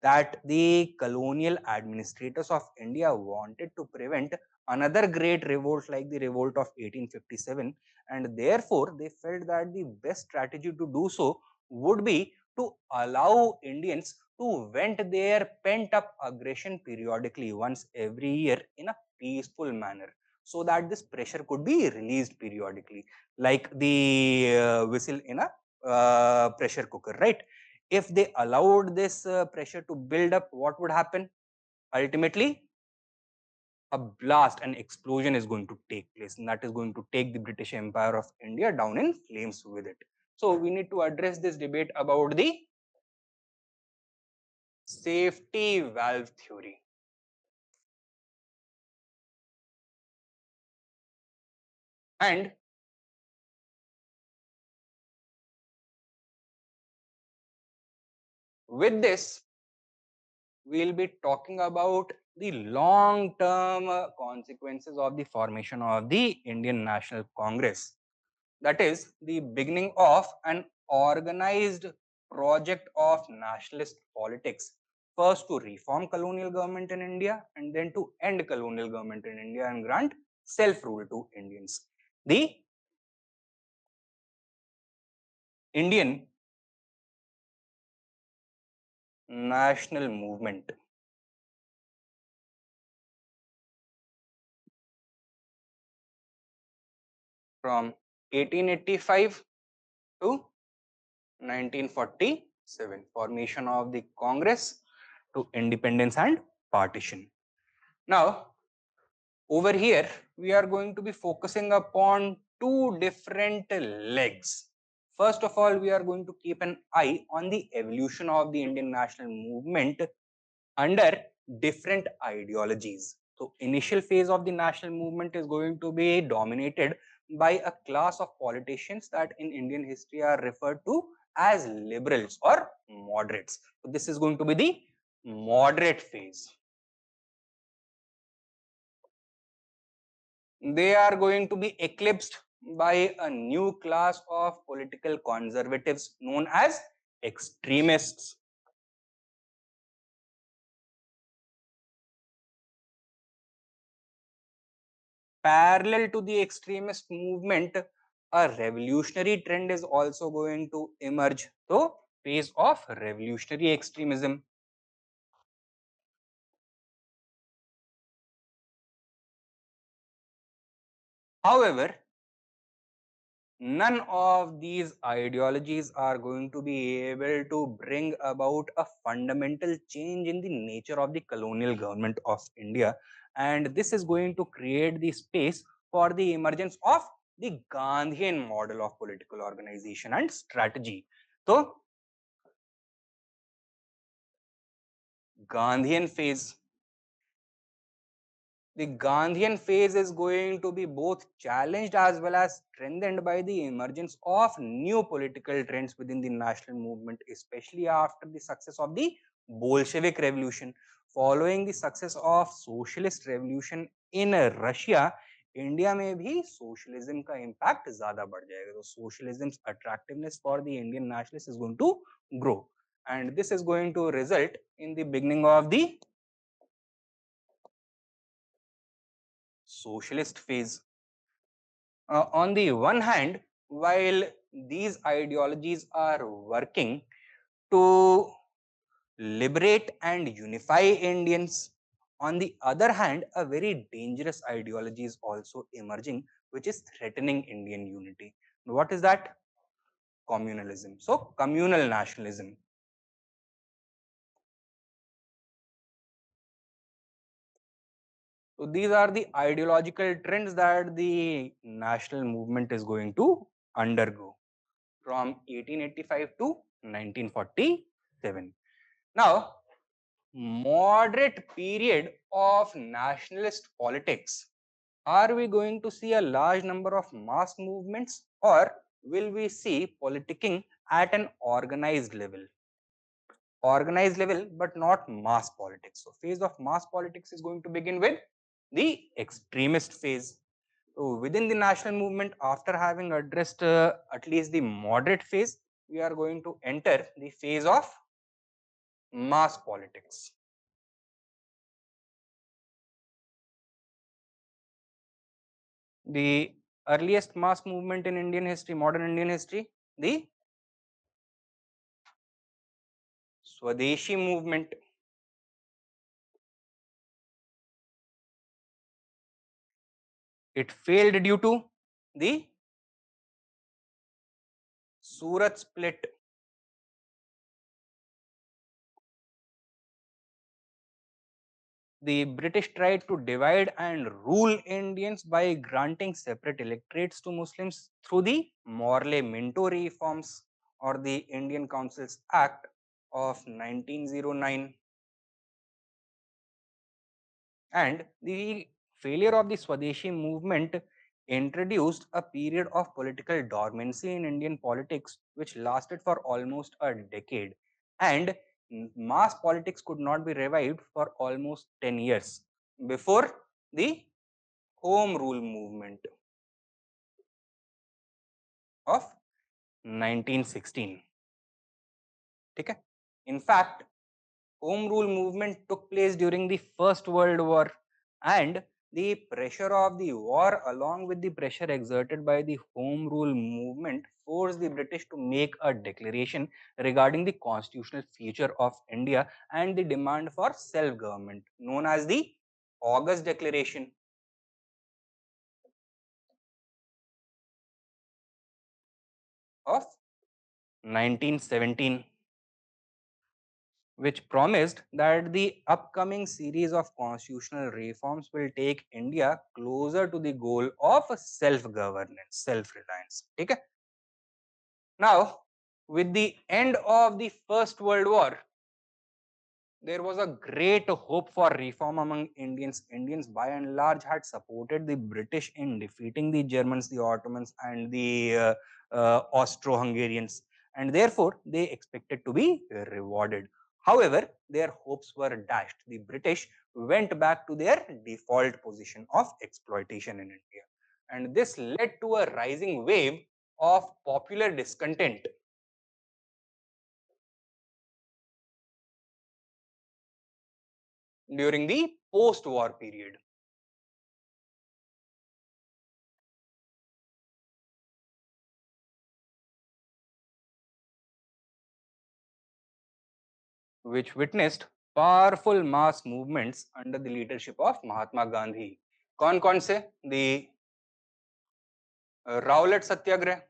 that the colonial administrators of India wanted to prevent another great revolt like the revolt of 1857, and therefore they felt that the best strategy to do so would be to allow Indians to vent their pent up aggression periodically once every year in a peaceful manner, so that this pressure could be released periodically, like the whistle in a pressure cooker, right? If they allowed this pressure to build up, what would happen? Ultimately, a blast, an explosion is going to take place, and that is going to take the British Empire of India down in flames with it. So we need to address this debate about the safety valve theory. And With this, we'll be talking about the long term consequences of the formation of the Indian National Congress. That is the beginning of an organized project of nationalist politics. First to reform colonial government in India and then to end colonial government in India and grant self-rule to Indians. The Indian national movement from 1885 to 1947, formation of the Congress to independence and partition. Now, over here, we are going to be focusing upon two different legs. First of all, we are going to keep an eye on the evolution of the Indian national movement under different ideologies. So initial phase of the national movement is going to be dominated by a class of politicians that in Indian history are referred to as liberals or moderates. So this is going to be the moderate phase. They are going to be eclipsed by a new class of political conservatives known as extremists. Parallel to the extremist movement, a revolutionary trend is also going to emerge. So, phase of revolutionary extremism. However, none of these ideologies are going to be able to bring about a fundamental change in the nature of the colonial government of India. And this is going to create the space for the emergence of the Gandhian model of political organization and strategy. So, Gandhian phase. The Gandhian phase is going to be both challenged as well as strengthened by the emergence of new political trends within the national movement, especially after the success of the Bolshevik Revolution. Following the success of socialist revolution in Russia, India में भी socialism का impact ज्यादा बढ़ जाएगा. तो सोशलिज्म's attractiveness for the Indian nationalists is going to grow, and this is going to result in the beginning of the socialist phase. On the one hand, while these ideologies are working to liberate and unify Indians, on the other hand, a very dangerous ideology is also emerging, which is threatening Indian unity. What is that? Communalism. So, communal nationalism. So, these are the ideological trends that the national movement is going to undergo from 1885 to 1947. Now, moderate period of nationalist politics. Are we going to see a large number of mass movements, or will we see politicking at an organized level? Organized level, but not mass politics. So, phase of mass politics is going to begin with the extremist phase. So, within the national movement, after having addressed at least the moderate phase, we are going to enter the phase of mass politics. The earliest mass movement in Indian history, modern Indian history, the Swadeshi movement. It failed due to the Surat split. The British tried to divide and rule Indians by granting separate electorates to Muslims through the Morley Minto reforms or the Indian Councils Act of 1909. And the failure of the Swadeshi movement introduced a period of political dormancy in Indian politics which lasted for almost a decade. And mass politics could not be revived for almost 10 years before the Home Rule movement of 1916. ठीक है? In fact, Home Rule movement took place during the First World War, and the pressure of the war, along with the pressure exerted by the Home Rule movement, forced the British to make a declaration regarding the constitutional future of India and the demand for self-government, known as the August Declaration of 1917, which promised that the upcoming series of constitutional reforms will take India closer to the goal of self-governance, self-reliance. Okay? Now, with the end of the First World War, there was a great hope for reform among Indians. Indians, by and large, had supported the British in defeating the Germans, the Ottomans, and the Austro-Hungarians, and therefore they expected to be rewarded. However, their hopes were dashed. The British went back to their default position of exploitation in India, and this led to a rising wave of popular discontent during the post-war period. Which witnessed powerful mass movements under the leadership of Mahatma Gandhi. कौन-कौन से? The Rowlatt Satyagrah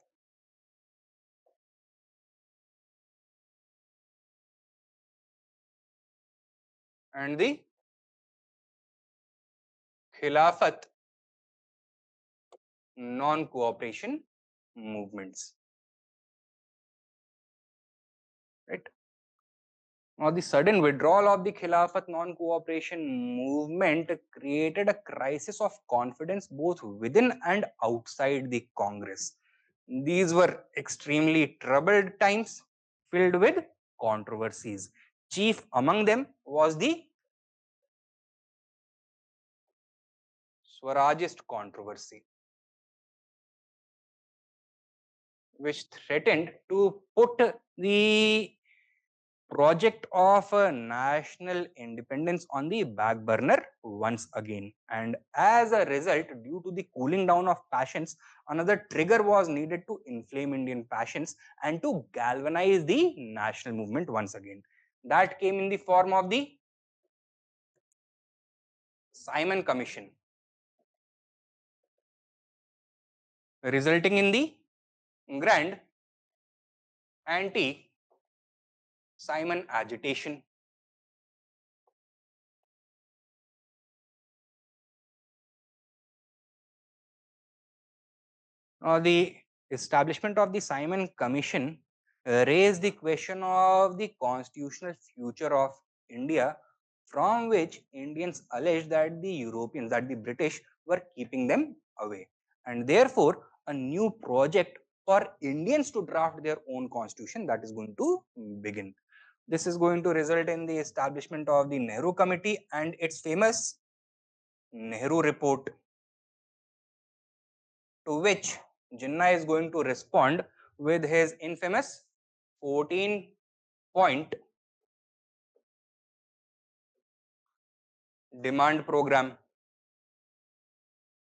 and the Khilafat non-cooperation movements. Right? Now, the sudden withdrawal of the Khilafat non-cooperation movement created a crisis of confidence both within and outside the Congress. These were extremely troubled times filled with controversies. Chief among them was the Swarajist controversy, which threatened to put the project of national independence on the back burner once again. And as a result, due to the cooling down of passions, another trigger was needed to inflame Indian passions and to galvanize the national movement once again. That came in the form of the Simon Commission, resulting in the grand anti Simon agitation. The establishment of the Simon Commission raised the question of the constitutional future of India, from which Indians alleged that the Europeans, that the British, were keeping them away. And therefore, a new project for Indians to draft their own constitution that is going to begin. This is going to result in the establishment of the Nehru Committee and its famous Nehru Report, to which Jinnah is going to respond with his infamous 14-point demand program.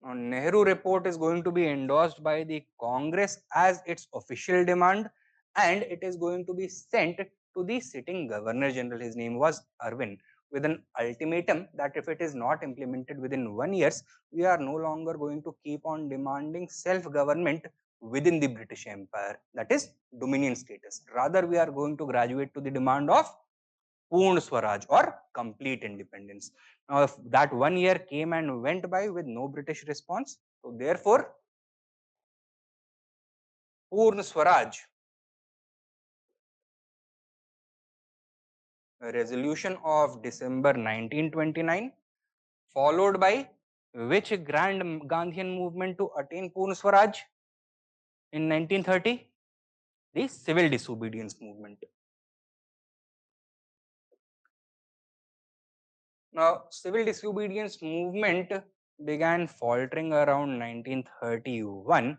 Now, Nehru report is going to be endorsed by the Congress as its official demand, and it is going to be sent to the sitting Governor General. His name was Arvind, with an ultimatum that if it is not implemented within 1 year, we are no longer going to keep on demanding self-government within the British Empire, that is dominion status. Rather, we are going to graduate to the demand of Purn Swaraj or complete independence. Now, if that 1 year came and went by with no British response, so therefore, Purn Swaraj, a resolution of December 1929, followed by which grand Gandhian movement to attain Purn Swaraj in 1930? The civil disobedience movement. Now, civil disobedience movement began faltering around 1931,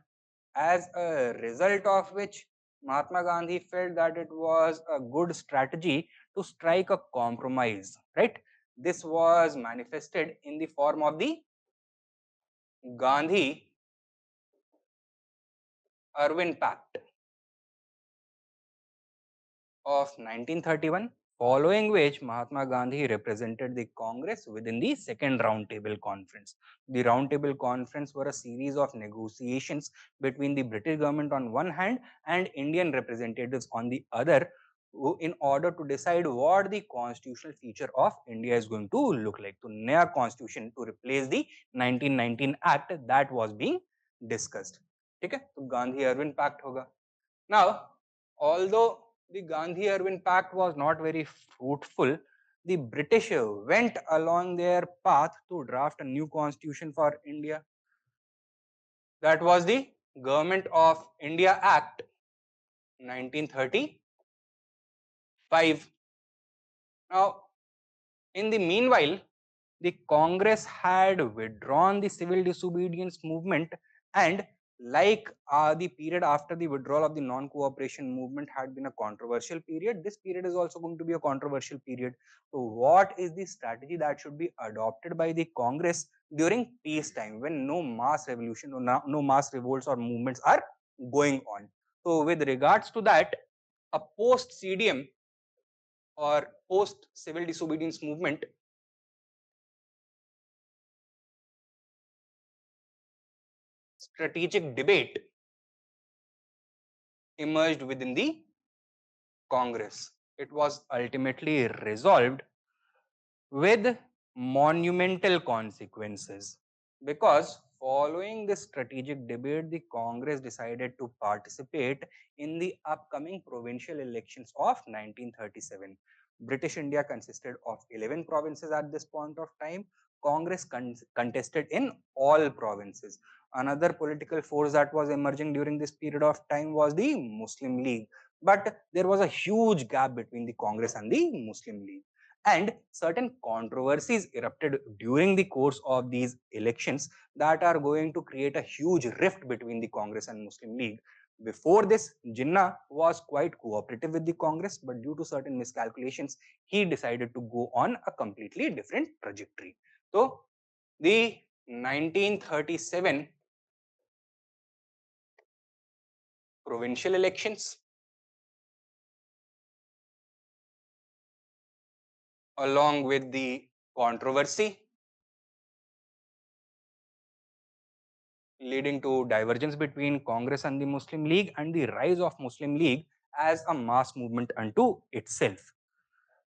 as a result of which Mahatma Gandhi felt that it was a good strategy to strike a compromise, right? This was manifested in the form of the Gandhi Irwin Pact of 1931, following which Mahatma Gandhi represented the Congress within the Second Roundtable Conference. The Roundtable Conference were a series of negotiations between the British government on one hand and Indian representatives on the other, in order to decide what the constitutional feature of India is going to look like. तो नया constitution to replace the 1919 Act that was being discussed. ठीक है, तो Gandhi Irwin pact होगा. Now, although the Gandhi-Irwin Pact was not very fruitful, the British went along their path to draft a new constitution for India. That was the Government of India Act 1935. Now, in the meanwhile, the Congress had withdrawn the civil disobedience movement, and like the period after the withdrawal of the non-cooperation movement had been a controversial period, this period is also going to be a controversial period. So what is the strategy that should be adopted by the Congress during peacetime, when no mass revolution or no mass revolts or movements are going on? So with regards to that, a post CDM or post civil disobedience movement strategic debate emerged within the Congress. It was ultimately resolved with monumental consequences, because following this strategic debate, the Congress decided to participate in the upcoming provincial elections of 1937. British India consisted of 11 provinces at this point of time. Congress contested in all provinces. Another political force that was emerging during this period of time was the Muslim League, but there was a huge gap between the Congress and the Muslim League, and certain controversies erupted during the course of these elections that are going to create a huge rift between the Congress and Muslim League. Before this, Jinnah was quite cooperative with the Congress, but due to certain miscalculations, he decided to go on a completely different trajectory. So, the 1937 provincial elections, along with the controversy leading to divergence between Congress and the Muslim League, and the rise of Muslim League as a mass movement unto itself.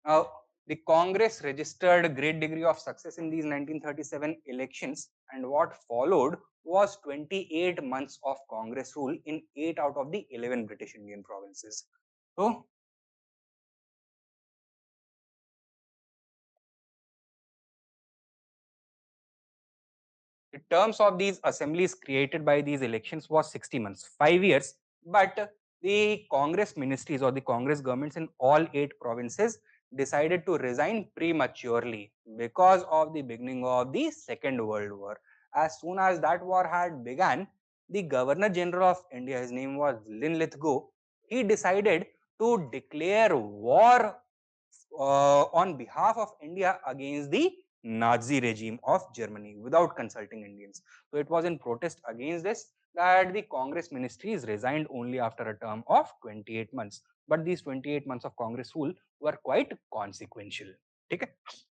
Now, the Congress registered a great degree of success in these 1937 elections, and what followed was 28 months of Congress rule in 8 out of the 11 British Indian provinces. So, the terms of these assemblies created by these elections was 60 months, 5 years, but the Congress ministries or the Congress governments in all 8 provinces decided to resign prematurely because of the beginning of the Second World War. As soon as that war had begun, the Governor General of India, his name was Linlithgow, he decided to declare war on behalf of India against the Nazi regime of Germany without consulting Indians. So it was in protest against this that the Congress ministries resigned only after a term of 28 months. But these 28 months of Congress rule were quite consequential. Okay?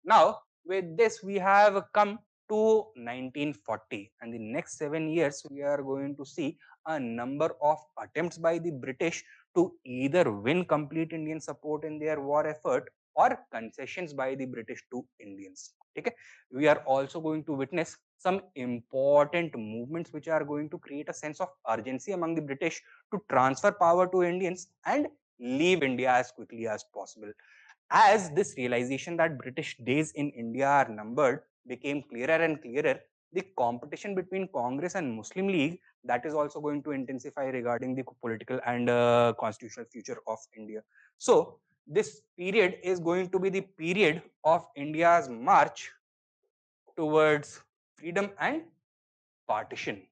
Now, with this, we have come to 1940, and the next 7 years we are going to see a number of attempts by the British to either win complete Indian support in their war effort or concessions by the British to Indians. Okay? We are also going to witness some important movements which are going to create a sense of urgency among the British to transfer power to Indians and leave India as quickly as possible. As this realization that British days in India are numbered became clearer and clearer, the competition between Congress and Muslim League, that is also going to intensify regarding the political and constitutional future of India. So this period is going to be the period of India's march towards freedom and partition.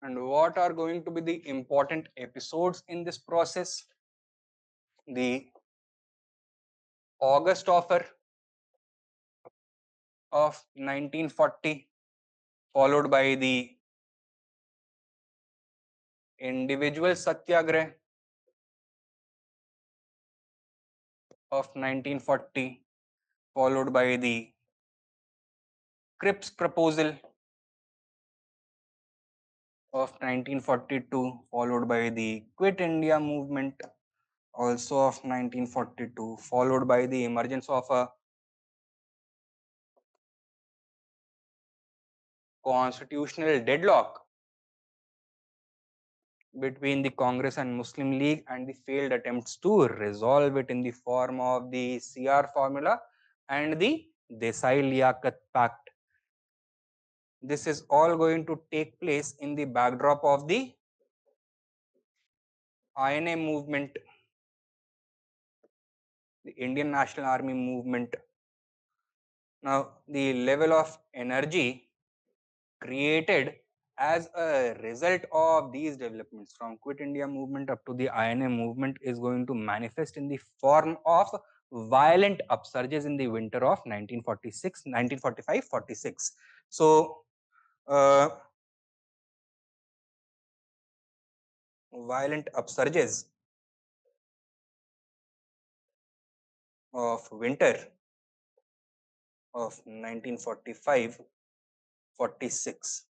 And what are going to be the important episodes in this process? The August offer of 1940, followed by the individual satyagrah of 1940, followed by the Cripps proposal of 1942, followed by the Quit India movement also of 1942, followed by the emergence of a constitutional deadlock between the Congress and Muslim League and the failed attempts to resolve it in the form of the CR formula and the Desai-Liaquat Pact. This is all going to take place in the backdrop of the INA movement, the Indian National Army movement. Now, the level of energy created as a result of these developments from Quit India movement up to the INA movement is going to manifest in the form of violent upsurges in the winter of 1946, 1945-46. So, violent upsurges of winter of 1945-46.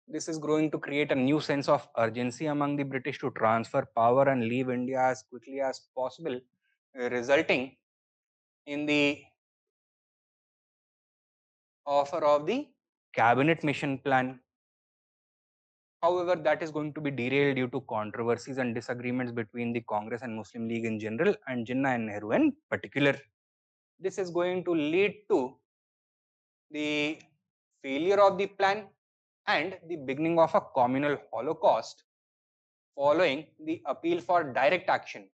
This is going to create a new sense of urgency among the British to transfer power and leave India as quickly as possible, resulting in the offer of the cabinet mission plan. However, that is going to be derailed due to controversies and disagreements between the Congress and Muslim League in general and Jinnah and Nehru in particular. This is going to lead to the failure of the plan and the beginning of a communal holocaust following the appeal for direct action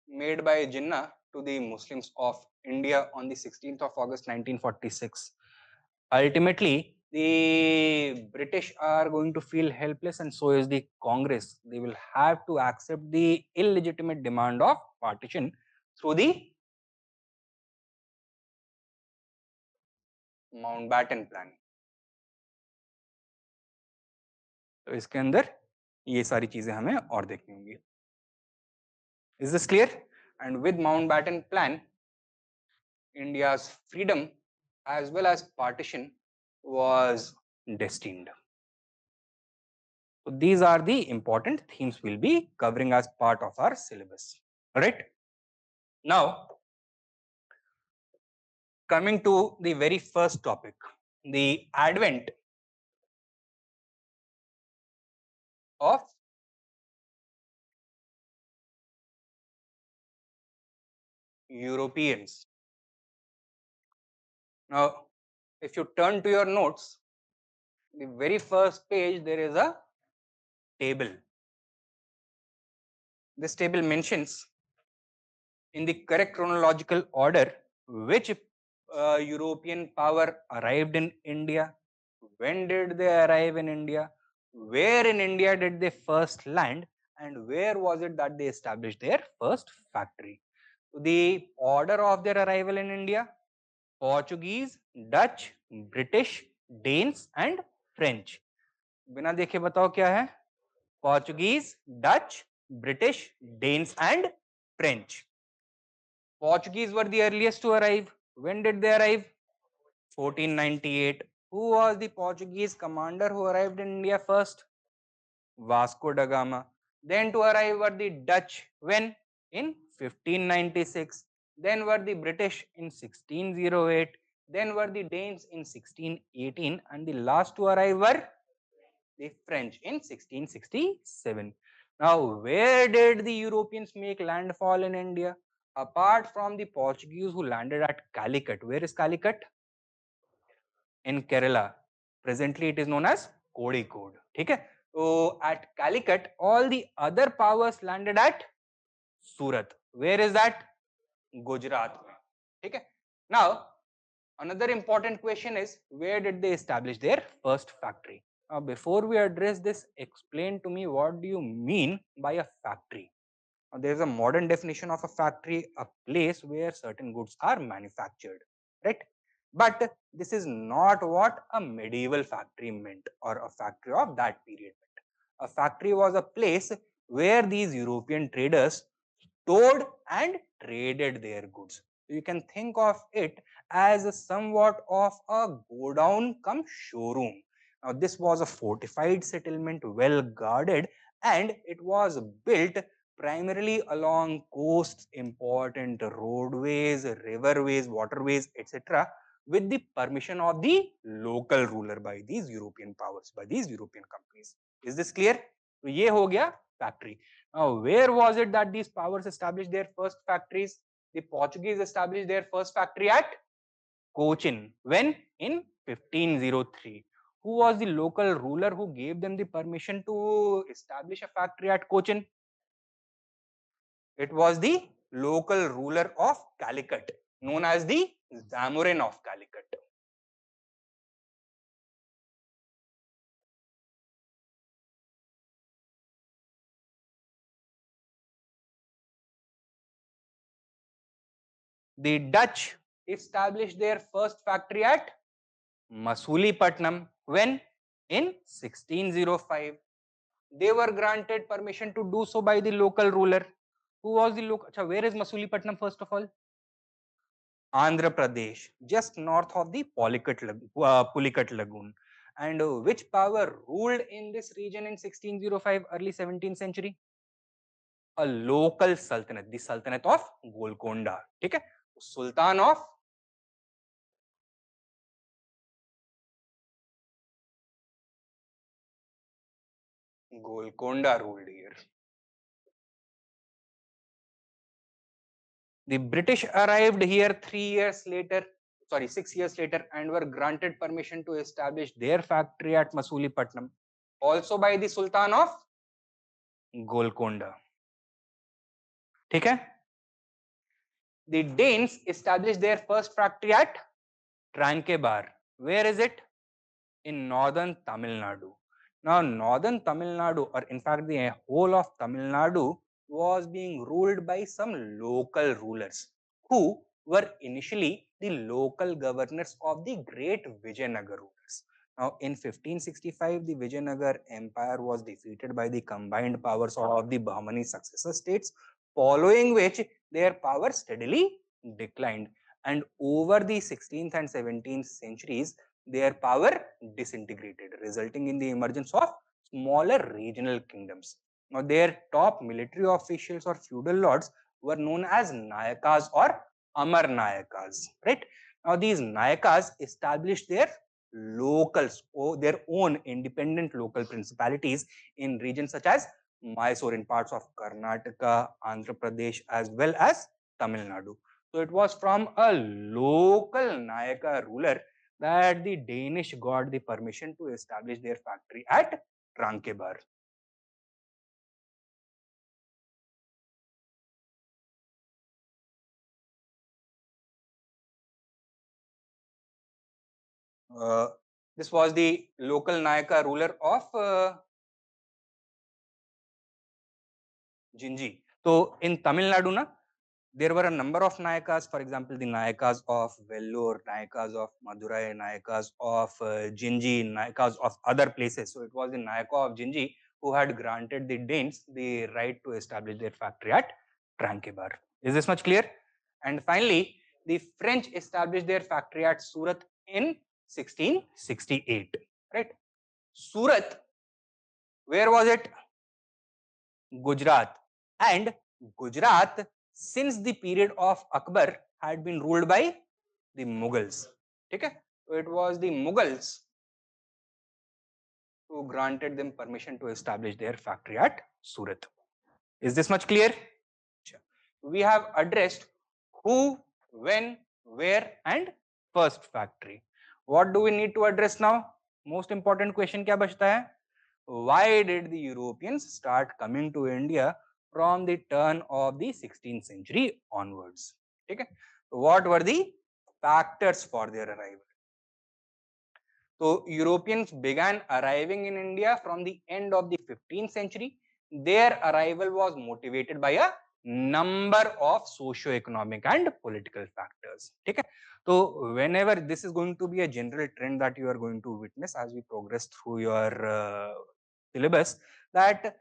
made by Jinnah to the Muslims of India on the 16th of August 1946. Ultimately, the British are going to feel helpless, and so is the Congress. They will have to accept the illegitimate demand of partition through the Mountbatten Plan. तो इसके अंदर ये सारी चीजें हमें और देखनी होंगी. Is this clear? And with Mountbatten Plan, India's freedom as well as partition was destined. So these are the important themes we'll be covering as part of our syllabus. All right. Now, coming to the very first topic, the advent of Europeans. Now, if you turn to your notes, the very first page, there is a table. This table mentions in the correct chronological order which European power arrived in India, when did they arrive in India, where in India did they first land, and where was it that they established their first factory. So the order of their arrival in India: Portuguese, Dutch, British, Danes and French. बिना देखे बताओ क्या है? Portuguese, Dutch, British, Danes and French. Portuguese were the earliest to arrive. When did they arrive? 1498. Who was the Portuguese commander who arrived in India first? Vasco da Gama. Then to arrive were the Dutch. When? In 1596. Then were the British in 1608. Then were the Danes in 1618. And the last to arrive were the French in 1667. Now, where did the Europeans make landfall in India? Apart from the Portuguese who landed at Calicut. Where is Calicut? In Kerala. Presently, it is known as Kozhikode. Okay? So, at Calicut, all the other powers landed at Surat. Where is that? Gujarat. Okay? Now, another important question is, where did they establish their first factory? Now, before we address this, explain to me what do you mean by a factory? Now, there is a modern definition of a factory, a place where certain goods are manufactured, right? But this is not what a medieval factory meant or a factory of that period meant. A factory was a place where these European traders stored and traded their goods. You can think of it as a somewhat of a go down come showroom. Now, this was a fortified settlement, well guarded, and it was built primarily along coasts, important roadways, riverways, waterways, etc., with the permission of the local ruler by these European powers, by these European companies. Is this clear? तो ये हो गया factory. Now, where was it that these powers established their first factories? The Portuguese established their first factory at Cochin. When? In 1503. Who was the local ruler who gave them the permission to establish a factory at Cochin? It was the local ruler of Calicut, known as the Zamorin of Calicut. The Dutch established their first factory at Masulipatam. When? In 1605. They were granted permission to do so by the local ruler. Who was the local? Where is Masulipatam first of all? Andhra Pradesh, just north of the Pulicat Lagoon. And which power ruled in this region in 1605, early 17th century? A local sultanate, the Sultanate of Golconda. Okay? Sultan of Golconda ruled here. The British arrived here 6 years later, and were granted permission to establish their factory at Masulipatam, also by the Sultan of Golconda. ठीक है? The Danes established their first factory at Tranquebar. Where is it? In northern Tamil Nadu. Now, northern Tamil Nadu, or in fact the whole of Tamil Nadu, was being ruled by some local rulers who were initially the local governors of the great Vijayanagar rulers. Now, in 1565, the Vijayanagar Empire was defeated by the combined powers of the Bahmani successor states, following which their power steadily declined. And over the 16th and 17th centuries, their power disintegrated, resulting in the emergence of smaller regional kingdoms. Now, their top military officials or feudal lords were known as Nayakas or Amar Nayakas. Right? Now, these Nayakas established their locals, or their own independent local principalities in regions such as Mysore, in parts of Karnataka, Andhra Pradesh, as well as Tamil Nadu. So, it was from a local Nayaka ruler that the Danish got the permission to establish their factory at Trankebar. This was the local Nayaka ruler of Jinji. So in Tamil Nadu, there were a number of Nayakas. For example, the Nayakas of Vellore, Nayakas of Madurai, Nayakas of Jinji, Nayakas of other places. So it was the Nayaka of Jinji who had granted the Danes the right to establish their factory at Trankebar. Is this much clear? And finally, the French established their factory at Surat in 1668. Right? Surat, where was it? Gujarat. And Gujarat, since the period of Akbar, had been ruled by the Mughals. Okay? So it was the Mughals who granted them permission to establish their factory at Surat. Is this much clear? We have addressed who, when, where, and first factory. What do we need to address now? Most important question क्या बचता है? Why did the Europeans start coming to India from the turn of the 16th century onwards? ठीक है? What were the factors for their arrival? So Europeans began arriving in India from the end of the 15th century. Their arrival was motivated by a number of socio-economic and political factors. Okay? So whenever this is going to be a general trend that you are going to witness as we progress through your syllabus, that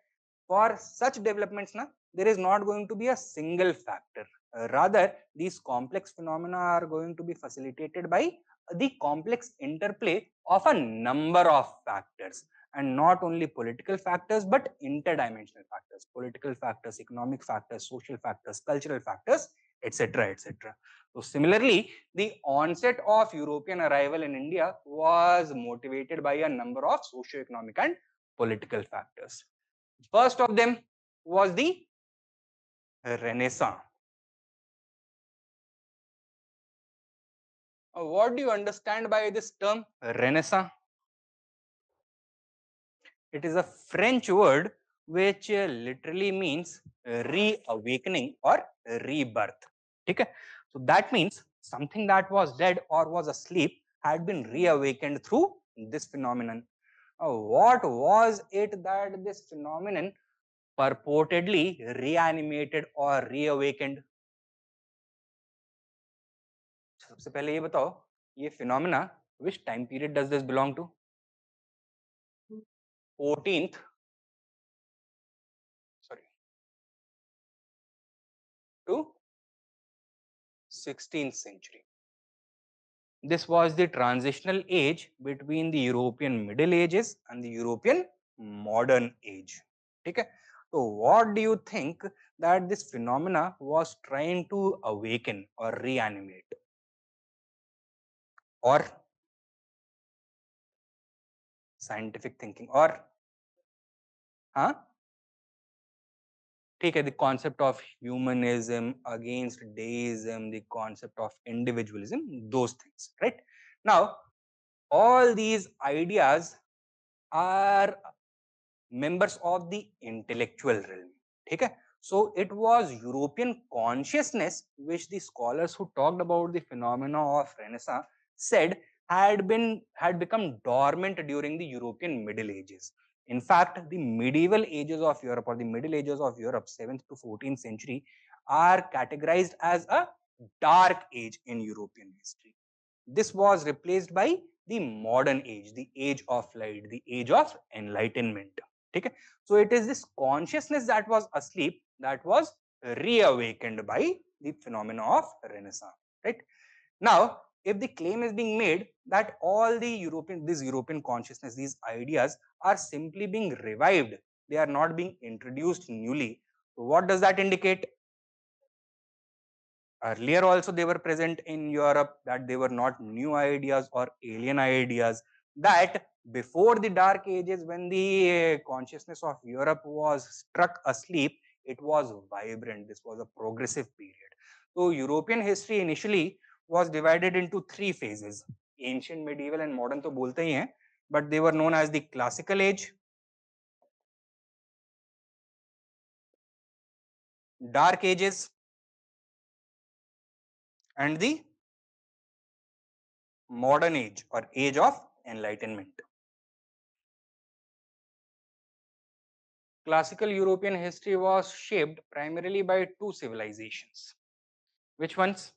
for such developments, there is not going to be a single factor. Rather, these complex phenomena are going to be facilitated by the complex interplay of a number of factors, and not only political factors but interdimensional factors, political factors, economic factors, social factors, cultural factors, etc., etc. So similarly, the onset of European arrival in India was motivated by a number of socio-economic and political factors. First of them was the Renaissance. What do you understand by this term Renaissance? It is a French word which literally means reawakening or rebirth. Okay? So that means something that was dead or was asleep had been reawakened through this phenomenon. What was it that this phenomenon purportedly reanimated or reawakened? सबसे पहले ये बताओ, ये phenomena which time period does this belong to? 14th, sorry, to 16th century. This was the transitional age between the European Middle Ages and the European Modern Age. Okay? So what do you think that this phenomena was trying to awaken or reanimate? Or scientific thinking, or ठीक है, the concept of humanism against deism, the concept of individualism, those things, right? Now, all these ideas are members of the intellectual realm. Okay? So it was European consciousness which the scholars who talked about the phenomena of Renaissance said had become dormant during the European Middle Ages. In fact, the medieval ages of Europe or the Middle Ages of Europe, 7th to 14th century, are categorized as a dark age in European history. This was replaced by the modern age, the age of light, the age of enlightenment. Okay? So it is this consciousness that was asleep that was reawakened by the phenomena of Renaissance. Right? Now, if the claim is being made that all the European consciousness, these ideas are simply being revived, they are not being introduced newly. So what does that indicate? Earlier also they were present in Europe, that they were not new ideas or alien ideas, that before the dark ages when the consciousness of Europe was struck asleep, it was vibrant. This was a progressive period. So European history initially was divided into three phases. Ancient, medieval and modern तो बोलते ही हैं, but they were known as the classical age, dark ages and the modern age or age of enlightenment. Classical European history was shaped primarily by two civilizations. Which ones?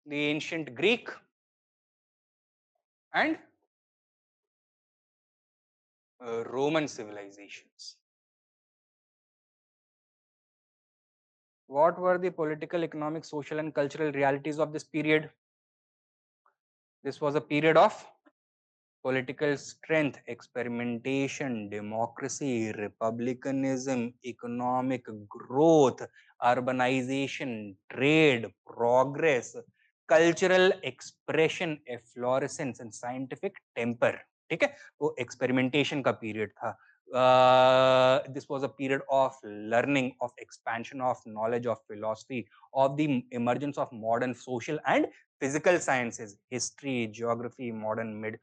The ancient Greek and Roman civilizations. What were the political, economic, social and cultural realities of this period? This was a period of political strength, experimentation, democracy, republicanism, economic growth, urbanization, trade, progress, cultural expression, efflorescence, and scientific temper. ठीक है, वो experimentation का period था. This was a period of learning, of expansion of knowledge, of philosophy, of the emergence of modern social and physical sciences, history, geography, modern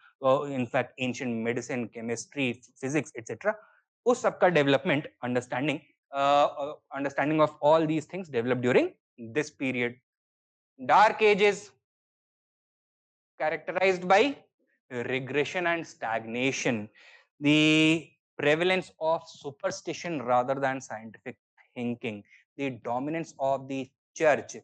in fact ancient medicine, chemistry, physics, etc. उस सब का development, understanding of all these things developed during this period. Dark ages characterized by regression and stagnation, the prevalence of superstition rather than scientific thinking, the dominance of the church,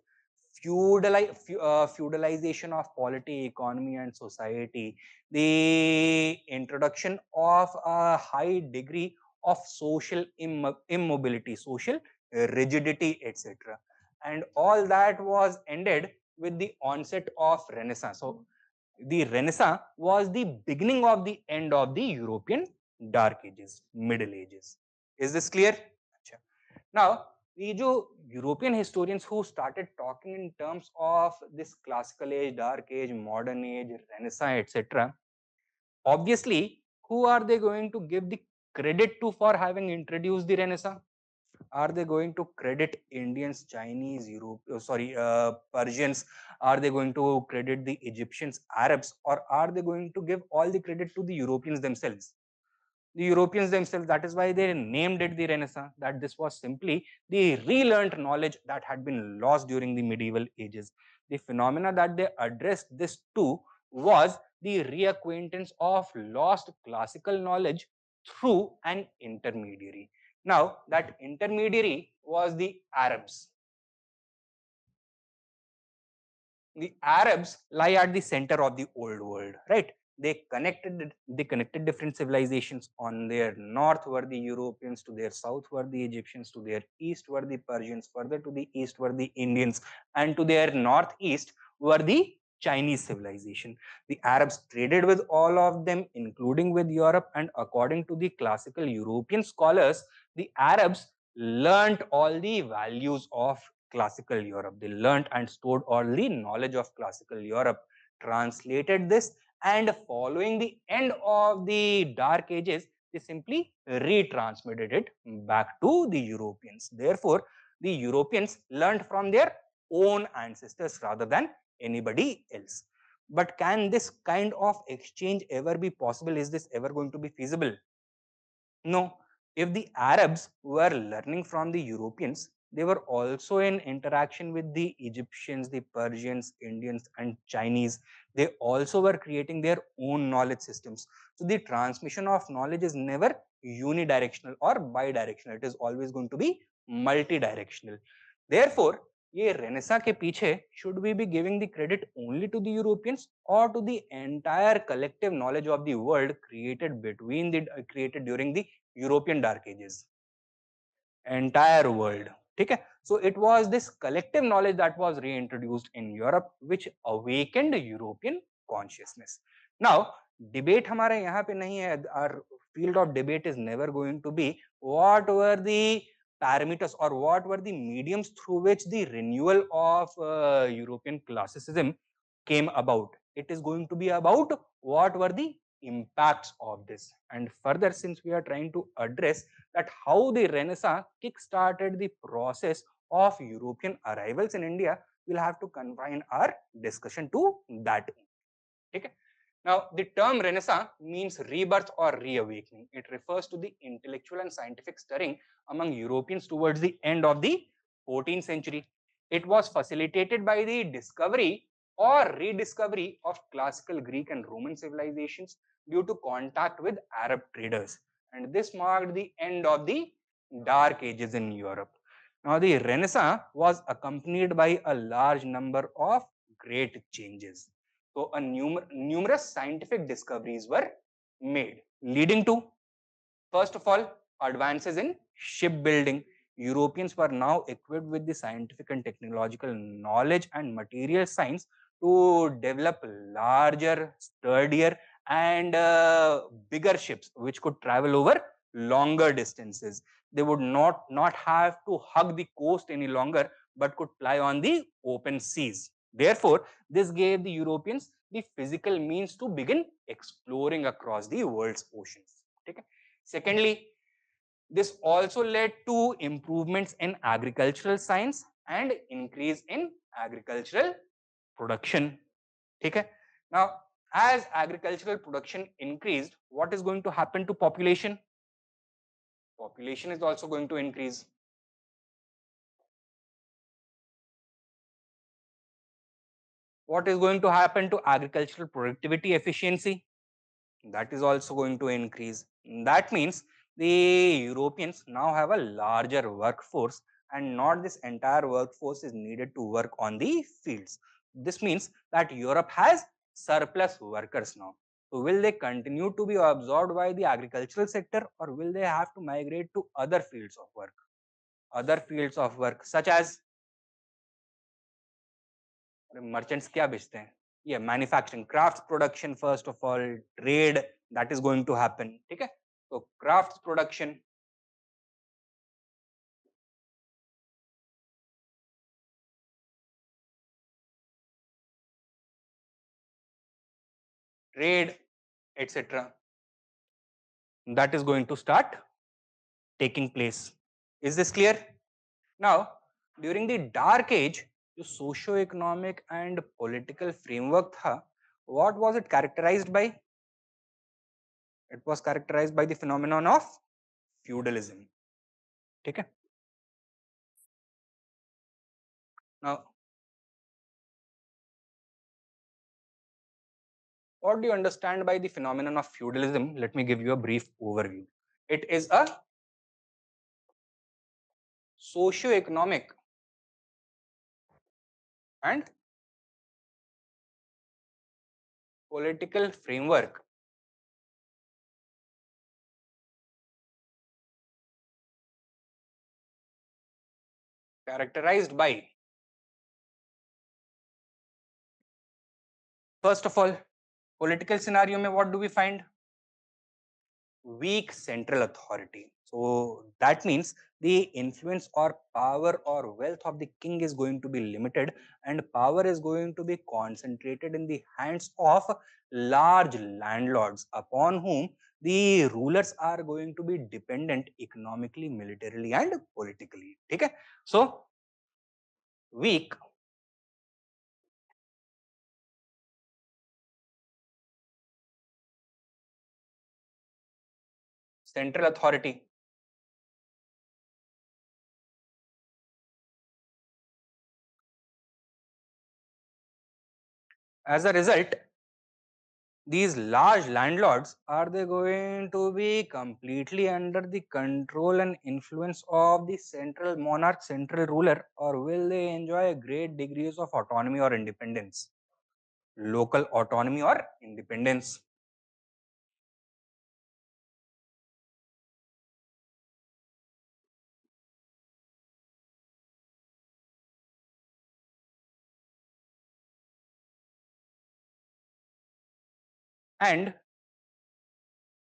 feudalization of polity, economy, and society, the introduction of a high degree of social immobility, social rigidity, etc. And all that was ended with the onset of Renaissance. So the Renaissance was the beginning of the end of the European Dark Ages, Middle Ages. Is this clear? Now, the European historians who started talking in terms of this classical age, dark age, modern age, Renaissance, etc., obviously, who are they going to give the credit to for having introduced the Renaissance? Are they going to credit Indians, Chinese, Persians? Are they going to credit the Egyptians, Arabs, or are they going to give all the credit to the Europeans themselves? The Europeans themselves. That is why they named it the Renaissance, that this was simply the relearned knowledge that had been lost during the medieval ages. The phenomena that they addressed this to was the reacquaintance of lost classical knowledge through an intermediary. Now, that intermediary was the Arabs. The Arabs lie at the center of the old world, right? They connected different civilizations. On their north were the Europeans, to their south were the Egyptians, to their east were the Persians, further to the east were the Indians, and to their northeast were the Chinese civilization. The Arabs traded with all of them, including with Europe, and according to the classical European scholars, the Arabs learnt all the values of classical Europe. They learnt and stored all the knowledge of classical Europe, translated this, and following the end of the Dark Ages, they simply retransmitted it back to the Europeans. Therefore, the Europeans learned from their own ancestors rather than anybody else. But can this kind of exchange ever be possible? Is this ever going to be feasible? No. If the Arabs were learning from the Europeans, they were also in interaction with the Egyptians, the Persians, Indians, and Chinese. They also were creating their own knowledge systems. So the transmission of knowledge is never unidirectional or bidirectional. It is always going to be multidirectional. Therefore, ये Renaissance के पीछे should we be giving the credit only to the Europeans or to the entire collective knowledge of the world created during the European Dark Ages? Entire world. ठीक है? So it was this collective knowledge that was reintroduced in Europe, which awakened European consciousness. Now, debate हमारे यहाँ पे नहीं है. Our field of debate is never going to be what were the parameters or what were the mediums through which the renewal of European classicism came about. It is going to be about what were the impacts of this. And further, since we are trying to address that how the Renaissance kick-started the process of European arrivals in India, we'll have to confine our discussion to that. Okay? Now, the term Renaissance means rebirth or reawakening. It refers to the intellectual and scientific stirring among Europeans towards the end of the 14th century. It was facilitated by the discovery or rediscovery of classical Greek and Roman civilizations due to contact with Arab traders. And this marked the end of the Dark Ages in Europe. Now, the Renaissance was accompanied by a large number of great changes. So, numerous scientific discoveries were made, leading to, first of all, advances in shipbuilding. Europeans were now equipped with the scientific and technological knowledge and material science to develop larger, sturdier, and bigger ships which could travel over longer distances. They would not have to hug the coast any longer, but could ply on the open seas. Therefore, this gave the Europeans the physical means to begin exploring across the world's oceans. Okay? Secondly, this also led to improvements in agricultural science and increase in agricultural production. Okay? Now, as agricultural production increased, what is going to happen to population? Population is also going to increase. What is going to happen to agricultural productivity efficiency? That is also going to increase. That means the Europeans now have a larger workforce, and not this entire workforce is needed to work on the fields. This means that Europe has surplus workers now. So will they continue to be absorbed by the agricultural sector, or will they have to migrate to other fields of work? Other fields of work such as merchants क्या बेचते हैं? Yeah, manufacturing, crafts production, first of all, trade, that is going to happen. ठीक है? So crafts production, trade, etc. That is going to start taking place. Is this clear? Now, during the dark age, जो socio-economic and political framework था, what was it characterized by? It was characterized by the phenomenon of feudalism. ठीक है? Now, what do you understand by the phenomenon of feudalism? Let me give you a brief overview. It is a socio-economic and political framework characterized by, first of all, political scenario mein what do we find? Weak central authority. So that means the influence or power or wealth of the king is going to be limited, and power is going to be concentrated in the hands of large landlords upon whom the rulers are going to be dependent economically, militarily, and politically. Okay? So weak central authority. As a result, these large landlords, are they going to be completely under the control and influence of the central monarch, central ruler, or will they enjoy great degrees of autonomy or independence? Local autonomy or independence. And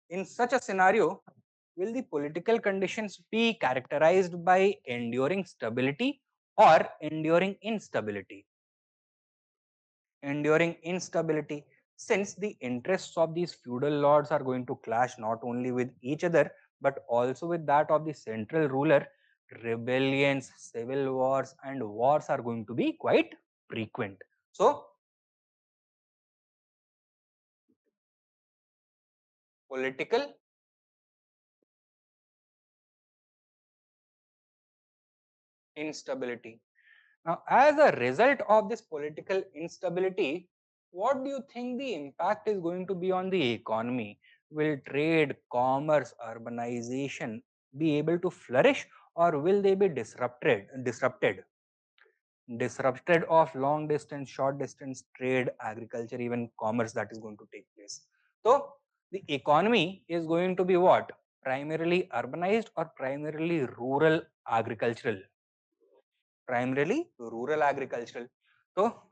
in such a scenario, will the political conditions be characterized by enduring stability or enduring instability? Enduring instability, since the interests of these feudal lords are going to clash not only with each other but also with that of the central ruler. Rebellions, civil wars, and wars are going to be quite frequent. So political instability. Now, as a result of this political instability, what do you think the impact is going to be on the economy? Will trade, commerce, urbanization be able to flourish, or will they be disrupted of long distance, short distance trade, agriculture, even commerce that is going to take place? So the economy is going to be what? Primarily urbanized or primarily rural agricultural? Primarily rural agricultural. So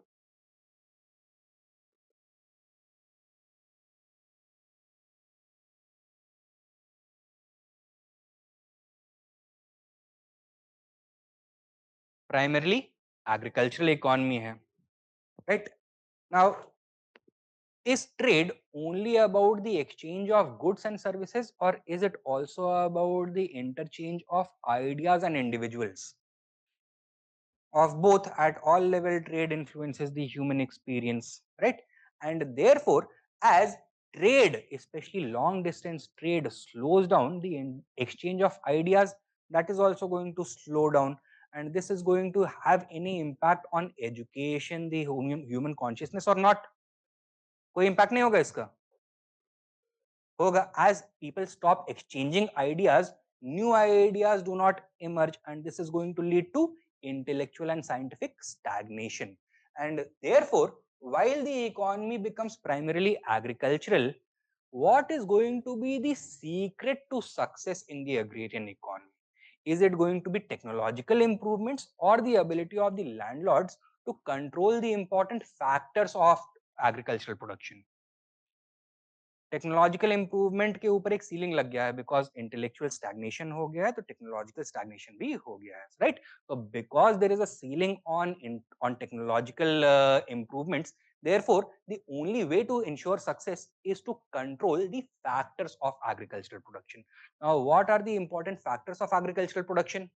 primarily agricultural economy है, right? Now Is trade only about the exchange of goods and services, or is it also about the interchange of ideas and individuals? Of both. At all level, trade influences the human experience, right? And therefore, as trade, especially long distance trade, slows down the exchange of ideas, that is also going to slow down, and this is going to have any impact on education, the human consciousness, or not? कोई impact नहीं होगा इसका? होगा. As people stop exchanging ideas, new ideas do not emerge, and this is going to lead to intellectual and scientific stagnation. And therefore, while the economy becomes primarily agricultural, what is going to be the secret to success in the agrarian economy? Is it going to be technological improvements or the ability of the landlords to control the important factors of agricultural production? Technological improvement के ऊपर एक ceiling लग गया है, because intellectual stagnation हो गया है, तो टेक्नोलॉजिकल स्टैग्नेशन भी हो गया है, राइट? तो because there is a ceiling on technological improvements, therefore the only way to ensure success is to control the factors of agricultural production. Now what are the important factors of agricultural production?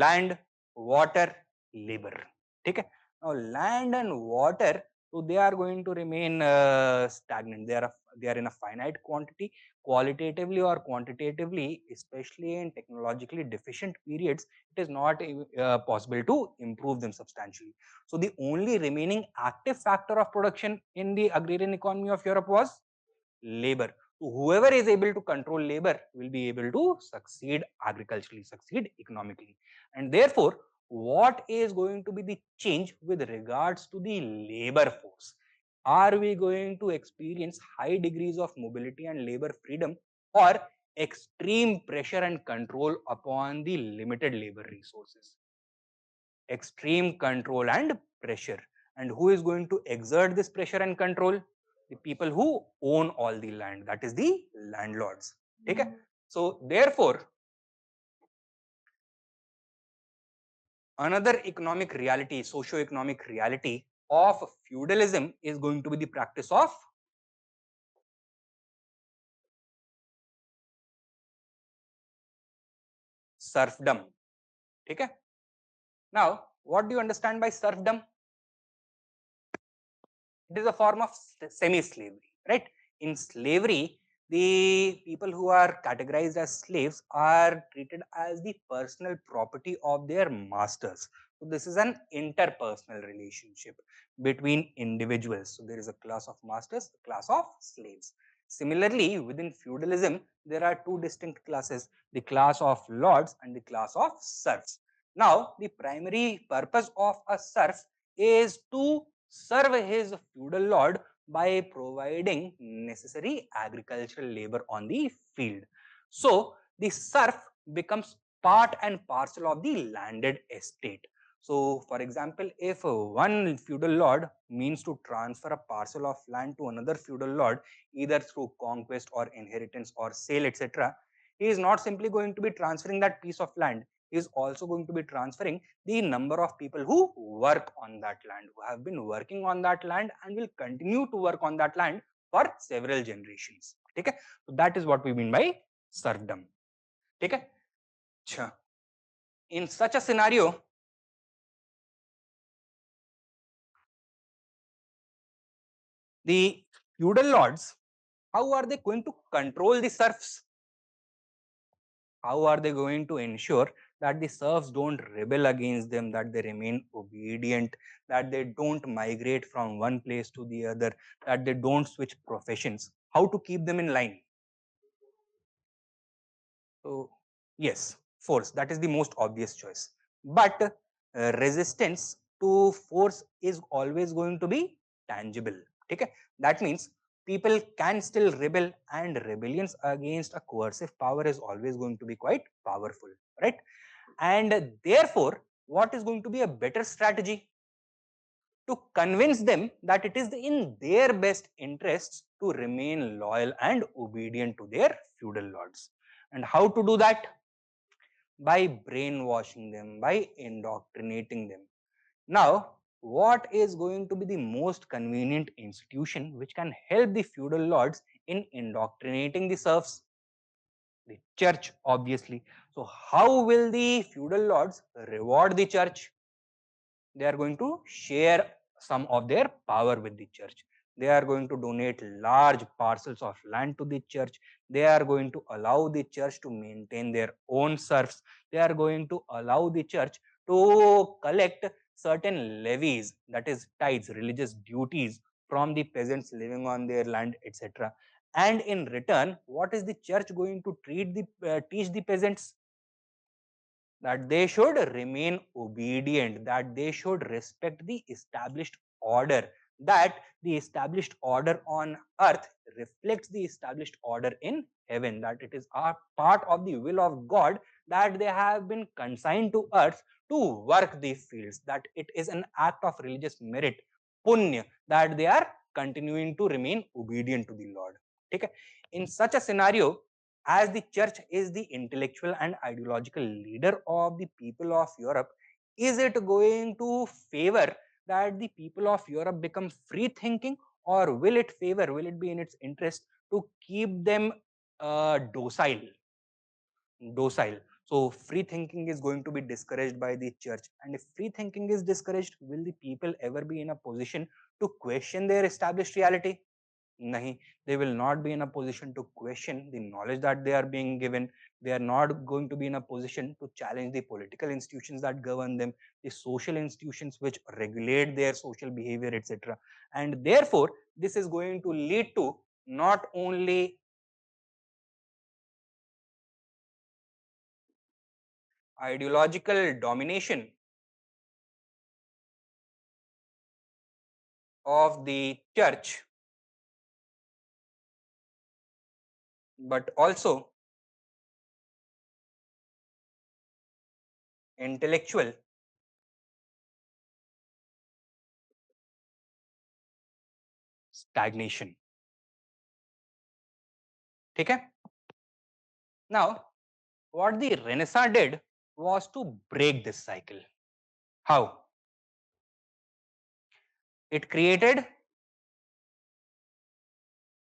Land, water, labor. ठीक है? Now land and water, so they are going to remain stagnant. They are in a finite quantity, qualitatively or quantitatively, especially in technologically deficient periods. It is not possible to improve them substantially. So the only remaining active factor of production in the agrarian economy of Europe was labor. So whoever is able to control labor will be able to succeed agriculturally, succeed economically. And therefore, what is going to be the change with regards to the labor force? Are we going to experience high degrees of mobility and labor freedom, or extreme pressure and control upon the limited labor resources? Extreme control and pressure. And who is going to exert this pressure and control? The people who own all the land, that is the landlords. Okay? So therefore, another economic reality, socio-economic reality of feudalism is going to be the practice of serfdom. Okay? Now, what do you understand by serfdom? It is a form of semi-slavery, right? In slavery, the people who are categorized as slaves are treated as the personal property of their masters. So this is an interpersonal relationship between individuals. So there is a class of masters, a class of slaves. Similarly, within feudalism, there are two distinct classes, the class of lords and the class of serfs. Now, the primary purpose of a serf is to serve his feudal lord by providing necessary agricultural labor on the field. So the serf becomes part and parcel of the landed estate. So for example, if one feudal lord means to transfer a parcel of land to another feudal lord, either through conquest or inheritance or sale, etc., he is not simply going to be transferring that piece of land. He is also going to be transferring the number of people who work on that land, who have been working on that land and will continue to work on that land for several generations. Okay? So that is what we mean by serfdom. Okay? In such a scenario, the feudal lords, how are they going to control the serfs? How are they going to ensure that the serfs don't rebel against them, that they remain obedient, that they don't migrate from one place to the other, that they don't switch professions? How to keep them in line? So yes, force, that is the most obvious choice. But resistance to force is always going to be tangible. Okay? That means people can still rebel, and rebellions against a coercive power is always going to be quite powerful, right? And therefore, what is going to be a better strategy? To convince them that it is in their best interests to remain loyal and obedient to their feudal lords. And how to do that? By brainwashing them, by indoctrinating them. Now, what is going to be the most convenient institution which can help the feudal lords in indoctrinating the serfs? The church, obviously. So how will the feudal lords reward the church? They are going to share some of their power with the church. They are going to donate large parcels of land to the church. They are going to allow the church to maintain their own serfs. They are going to allow the church to collect certain levies, that is tithes, religious duties, from the peasants living on their land, etc. And in return, what is the church going to teach the peasants? That they should remain obedient, that they should respect the established order, that the established order on earth reflects the established order in heaven, that it is a part of the will of God that they have been consigned to earth to work the fields, that it is an act of religious merit, punya, that they are continuing to remain obedient to the Lord. Okay? In such a scenario, as the church is the intellectual and ideological leader of the people of Europe, is it going to favor that the people of Europe become free thinking, or will it favor, will it be in its interest to keep them docile? Docile. So free thinking is going to be discouraged by the church. And if free thinking is discouraged, will the people ever be in a position to question their established reality? Nahi, they will not be in a position to question the knowledge that they are being given. They are not going to be in a position to challenge the political institutions that govern them, the social institutions which regulate their social behavior, etc. And therefore, this is going to lead to not only ideological domination of the church, but also intellectual stagnation. Okay? Now, what the Renaissance did was to break this cycle. How? It created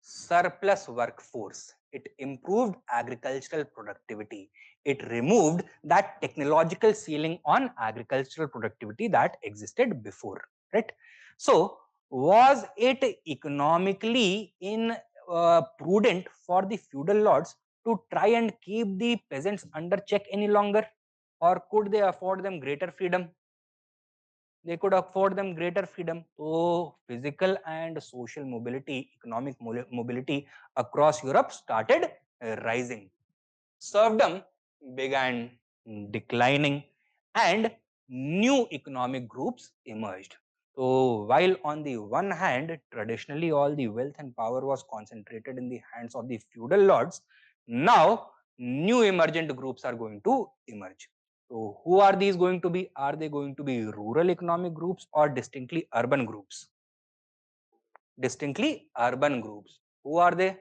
surplus workforce. It improved agricultural productivity. It removed that technological ceiling on agricultural productivity that existed before, right? So, was it economically in prudent for the feudal lords to try and keep the peasants under check any longer, or could they afford them greater freedom? They could afford them greater freedom. So physical and social mobility, economic mobility across Europe started rising. Serfdom began declining and new economic groups emerged. So while on the one hand, traditionally all the wealth and power was concentrated in the hands of the feudal lords, now new emergent groups are going to emerge. So who are these going to be? Are they going to be rural economic groups or distinctly urban groups? Distinctly urban groups. Who are they?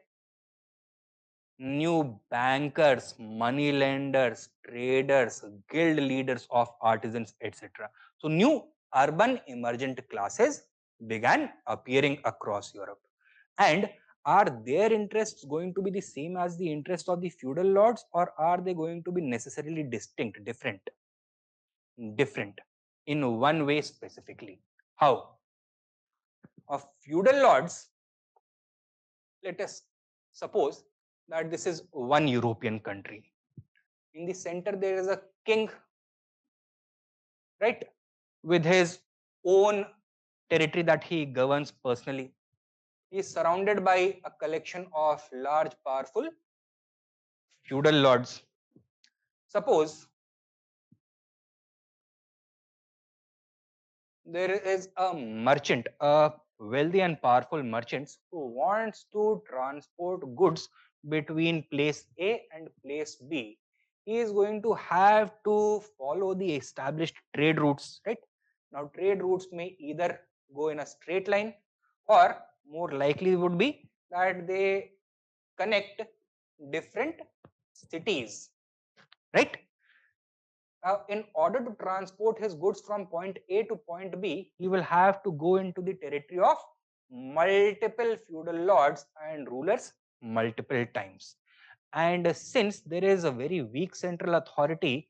New bankers, money lenders, traders, guild leaders of artisans, etc. So new urban emergent classes began appearing across Europe. And are their interests going to be the same as the interest of the feudal lords, or are they going to be necessarily distinct, different? Different in one way specifically. How? Of feudal lords, let us suppose that this is one European country. In the center, there is a king, right, with his own territory that he governs personally. He is surrounded by a collection of large, powerful feudal lords. Suppose there is a merchant, a wealthy and powerful merchant who wants to transport goods between place A and place B. He is going to have to follow the established trade routes, right? Now, trade routes may either go in a straight line, or more likely would be that they connect different cities, right? In order to transport his goods from point A to point B, he will have to go into the territory of multiple feudal lords and rulers multiple times. And since there is a very weak central authority,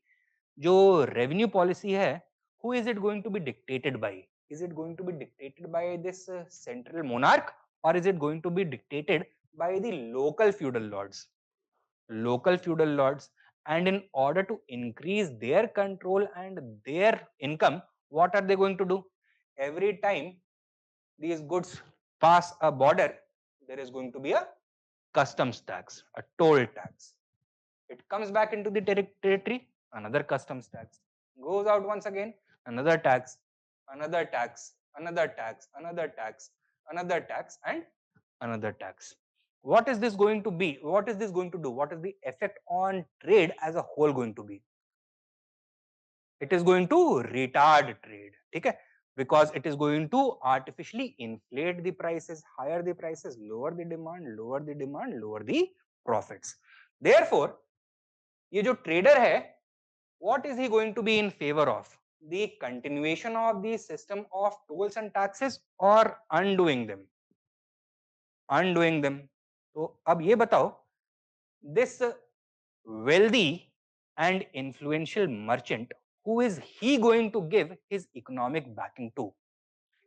जो revenue policy है, who is it going to be dictated by? Is it going to be dictated by this central monarch, or is it going to be dictated by the local feudal lords? Local feudal lords. And in order to increase their control and their income, what are they going to do? Every time these goods pass a border, there is going to be a customs tax, a toll tax. It comes back into the territory, another customs tax. Goes out once again, another tax, another tax, another tax, another tax, another tax, and another tax. What is this going to be? What is this going to do? What is the effect on trade as a whole going to be? It is going to retard trade, okay? Because it is going to artificially inflate the prices, higher the prices, lower the demand, lower the demand, lower the profits. Therefore, ये जो trader है, what is he going to be in favor of? The continuation of the system of tolls and taxes or undoing them? Undoing them. तो अब ये बताओ, this wealthy and influential merchant, who is he going to give his economic backing to?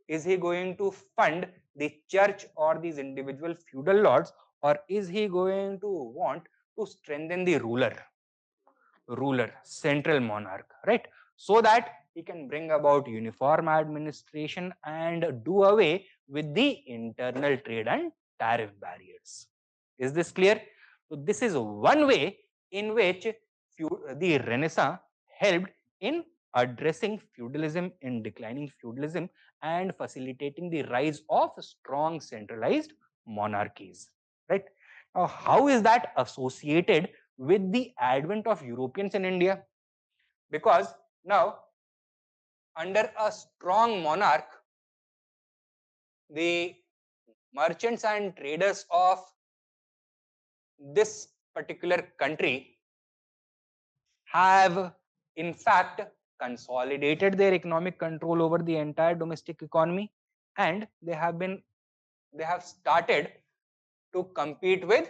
Is he going to fund the church or these individual feudal lords, or is he going to want to strengthen the ruler, central monarch, right? So that he can bring about uniform administration and do away with the internal trade and tariff barriers. Is this clear? So this is one way in which the Renaissance helped in addressing feudalism, in declining feudalism, and facilitating the rise of strong centralized monarchies, right? Now, how is that associated with the advent of Europeans in India? Because now, under a strong monarch, the merchants and traders of this particular country have in fact consolidated their economic control over the entire domestic economy, and they have started to compete with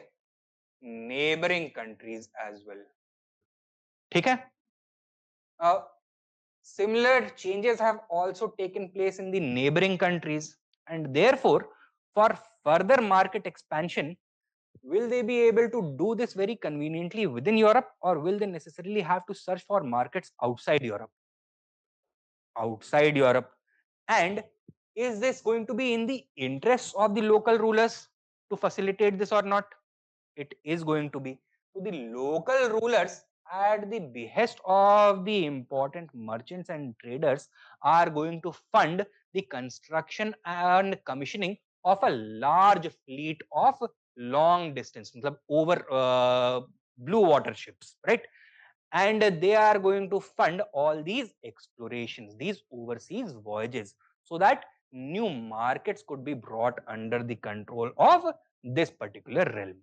neighboring countries as well. ठीक है? Similar changes have also taken place in the neighboring countries, and therefore, for further market expansion, will they be able to do this very conveniently within Europe, or will they necessarily have to search for markets outside Europe? Outside Europe. And is this going to be in the interests of the local rulers to facilitate this or not? It is going to be. So the local rulers, at the behest of the important merchants and traders, are going to fund the construction and commissioning of a large fleet of long distance, over blue water ships, right? And they are going to fund all these explorations, these overseas voyages, so that new markets could be brought under the control of this particular realm.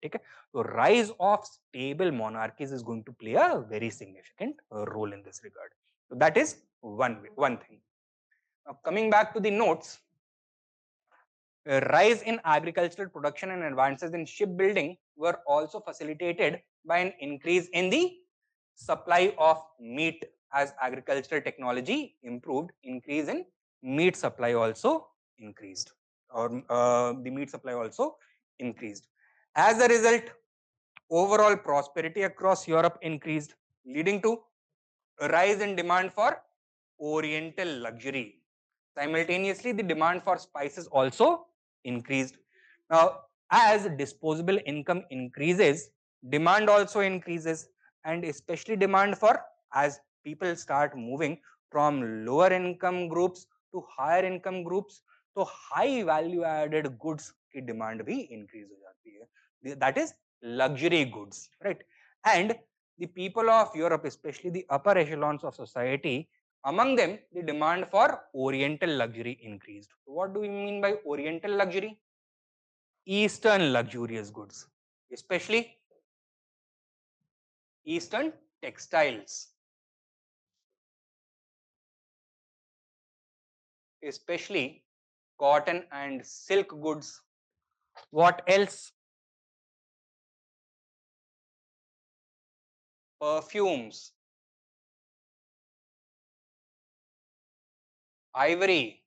Okay? So rise of stable monarchies is going to play a very significant role in this regard. So that is one thing. Now coming back to the notes, a rise in agricultural production and advances in shipbuilding were also facilitated by an increase in the supply of meat. As agricultural technology improved, increase in meat supply also increased, or the meat supply also increased. As a result, overall prosperity across Europe increased, leading to a rise in demand for oriental luxury. Simultaneously, the demand for spices also increased. Now, as disposable income increases, demand also increases, and especially demand for, as people start moving from lower income groups to higher income groups, तो high value added goods की demand भी increase हो जाती है. That is luxury goods, right? And the people of Europe, especially the upper echelons of society, among them, the demand for oriental luxury increased. What do we mean by oriental luxury? Eastern luxurious goods, especially Eastern textiles, especially cotton and silk goods. What else? Perfumes, ivory,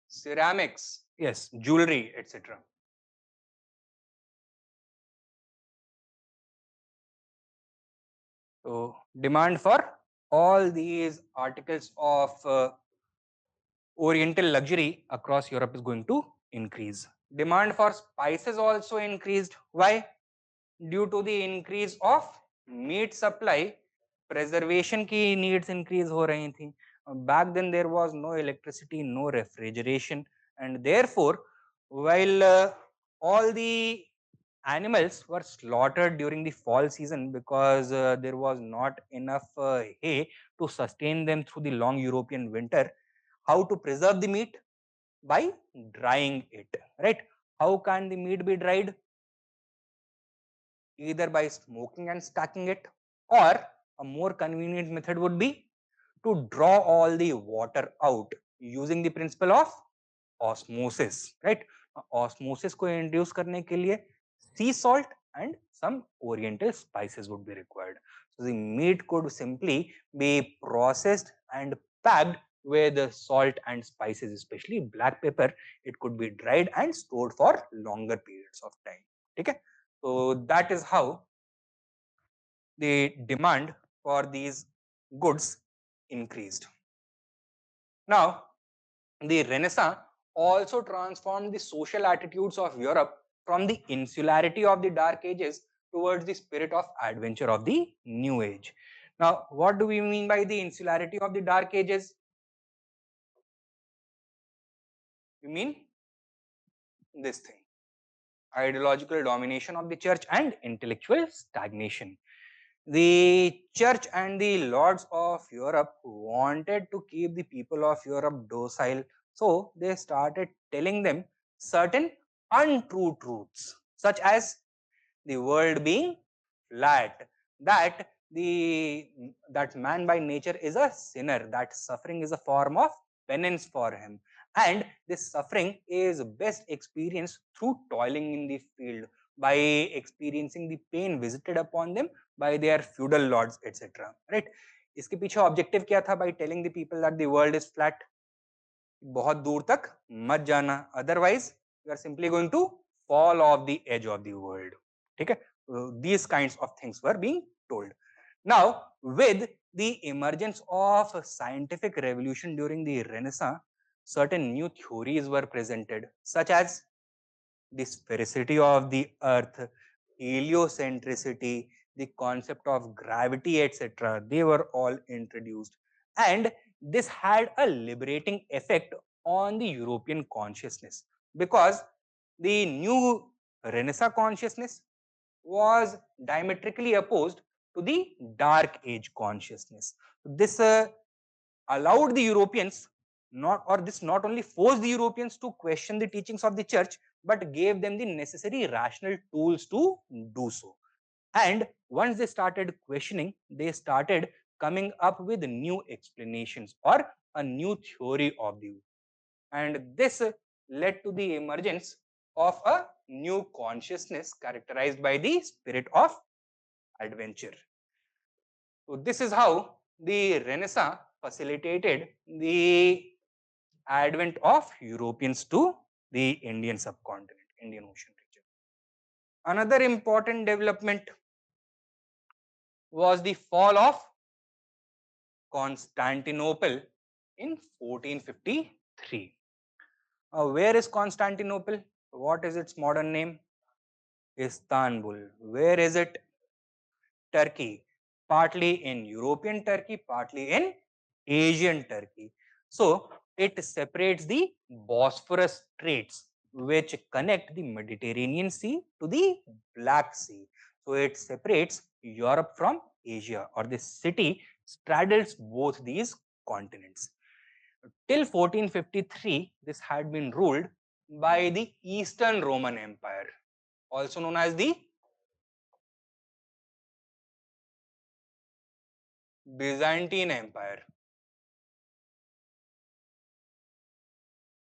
ceramics, yes, jewelry, etc. So demand for all these articles of Oriental luxury across Europe is going to increase. Demand for spices also increased. Why? Due to the increase of meat supply, preservation की needs increase हो रही थी. Back then there was no electricity, no refrigeration, and therefore while all the animals were slaughtered during the fall season because there was not enough hay to sustain them through the long European winter. How to preserve the meat? By drying it, right? How can the meat be dried? Either by smoking and stacking it, or a more convenient method would be to draw all the water out using the principle of osmosis, right? Osmosis को induce करने के लिए sea salt and some oriental spices would be required. So the meat could simply be processed and packed with salt and spices, especially black pepper. It could be dried and stored for longer periods of time. Okay, so that is how the demand for these goods increased. Now, the Renaissance also transformed the social attitudes of Europe from the insularity of the Dark Ages towards the spirit of adventure of the New Age. Now, what do we mean by the insularity of the Dark Ages? We mean this thing: ideological domination of the church and intellectual stagnation. The church and the lords of Europe wanted to keep the people of Europe docile, so they started telling them certain untrue truths, such as the world being flat, that that man by nature is a sinner, that suffering is a form of penance for him, and this suffering is best experienced through toiling in the field, by experiencing the pain visited upon them by their feudal lords, etc. Right? इसके पीछे objective क्या था? By telling the people that the world is flat, बहुत दूर तक मत जाना, otherwise you are simply going to fall off the edge of the world. ठीक है? These kinds of things were being told. Now, with the emergence of scientific revolution during the Renaissance, certain new theories were presented, such as the sphericity of the earth, heliocentricity, the concept of gravity, etc. They were all introduced, and this had a liberating effect on the European consciousness, because the new Renaissance consciousness was diametrically opposed to the Dark Age consciousness. This allowed the Europeans, not or this not only forced the Europeans to question the teachings of the church, but gave them the necessary rational tools to do so. And once they started questioning, they started coming up with new explanations or a new theory of the world. And this led to the emergence of a new consciousness characterized by the spirit of adventure. So this is how the Renaissance facilitated the advent of Europeans to the Indian subcontinent, Indian Ocean region. Another important development was the fall of Constantinople in 1453. Where is Constantinople? What is its modern name? Istanbul. Where is it? Turkey, partly in European Turkey, partly in Asian Turkey. So it separates the Bosphorus Straits, which connect the Mediterranean Sea to the Black Sea. So it separates Europe from Asia, or the city straddles both these continents. Till 1453, this had been ruled by the Eastern Roman Empire, also known as the Byzantine Empire.